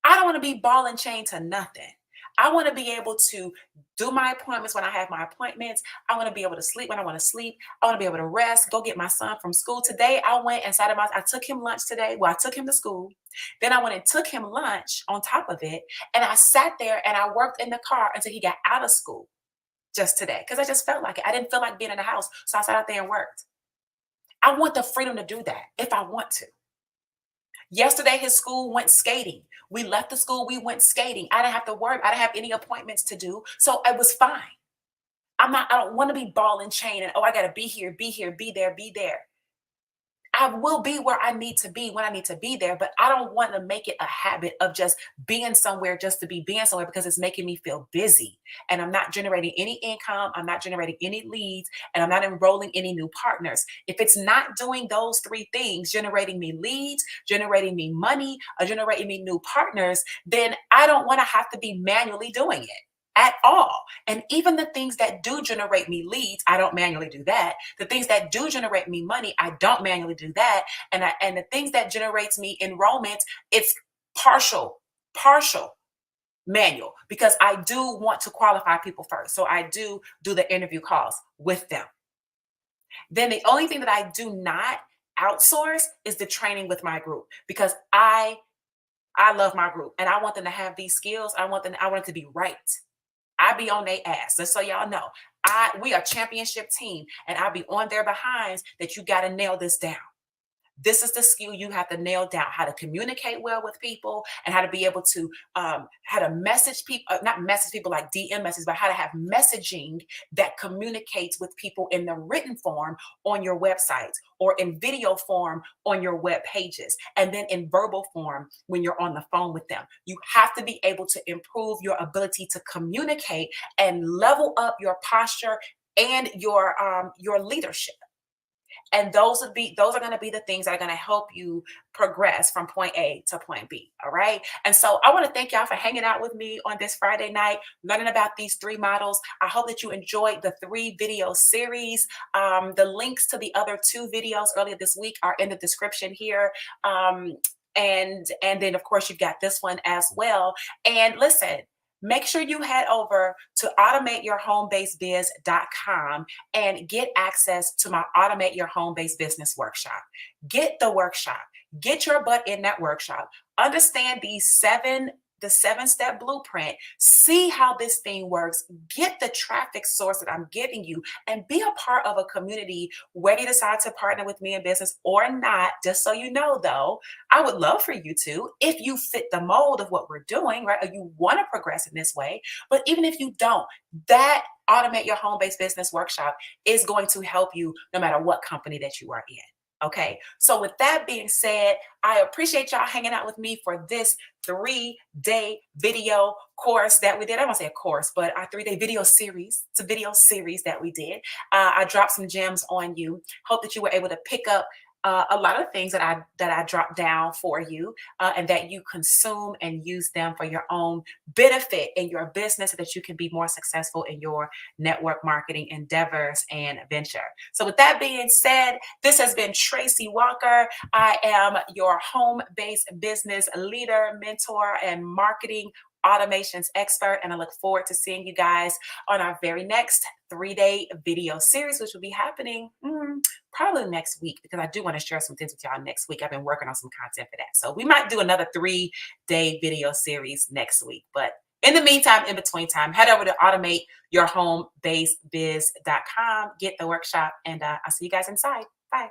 I don't want to be ball and chain to nothing. I want to be able to do my appointments when I have my appointments. I want to be able to sleep when I want to sleep. I want to be able to rest, go get my son from school. Today, I went inside of I took him lunch today. Well, I took him to school. Then I went and took him lunch on top of it. And I sat there and I worked in the car until he got out of school just today because I just felt like it. I didn't feel like being in the house. So I sat out there and worked. I want the freedom to do that if I want to. Yesterday, his school went skating. We left the school, we went skating. I didn't have to worry. I didn't have any appointments to do. So it was fine. I don't want to be ball and chain and, oh, I got to be here, be there, be there. I will be where I need to be when I need to be there, but I don't want to make it a habit of just being somewhere just to be being somewhere because it's making me feel busy and I'm not generating any income. I'm not generating any leads and I'm not enrolling any new partners. If it's not doing those 3 things, generating me leads, generating me money, or generating me new partners, then I don't want to have to be manually doing it at all. And even the things that do generate me leads, I don't manually do that. The things that do generate me money, I don't manually do that. And the things that generates me enrollment, it's partial manual because I do want to qualify people first. So I do the interview calls with them. Then the only thing that I do not outsource is the training with my group because I love my group and I want them to have these skills. I want it to be right. I be on their ass. Just so y'all know, we are a championship team and I'll be on their behinds that you got to nail this down. This is the skill you have to nail down, how to communicate well with people and how to be able to, how to message people, not message people like DM messages, but how to have messaging that communicates with people in the written form on your websites or in video form on your web pages, and then in verbal form when you're on the phone with them. You have to be able to improve your ability to communicate and level up your posture and your leadership. And those are going to be the things that are going to help you progress from point A to point B. All right. And so I want to thank y'all for hanging out with me on this Friday night, learning about these 3 models. I hope that you enjoyed the 3 video series. The links to the other 2 videos earlier this week are in the description here. And then of course you've got this one as well. And listen, make sure you head over to automateyourhomebased.biz.com and get access to my Automate Your Home-Based Business workshop. Get the workshop. Get your butt in that workshop. Understand these 7 the 7-step blueprint, see how this thing works, get the traffic source that I'm giving you, and be a part of a community, whether you decide to partner with me in business or not. Just so you know, though, I would love for you to, if you fit the mold of what we're doing, right? Or you want to progress in this way. But even if you don't, that Automate Your Home-Based Business workshop is going to help you no matter what company that you are in. Okay, so with that being said, I appreciate y'all hanging out with me for this 3-day video course that we did. I don't want to say a course, but our 3-day video series. It's a video series that we did. I dropped some gems on you. Hope that you were able to pick up a lot of things that I dropped down for you, and that you consume and use them for your own benefit in your business, so that you can be more successful in your network marketing endeavors and venture. So with that being said, this has been Tracy Walker. I am your home-based business leader, mentor, and marketing automations expert, and I look forward to seeing you guys on our very next 3-day video series, which will be happening probably next week, because I do want to share some things with y'all next week. I've been working on some content for that, so we might do another 3-day video series next week. But in the meantime, in between time, head over to automateyourhomebasedbiz.com, get the workshop, and I'll see you guys inside. Bye.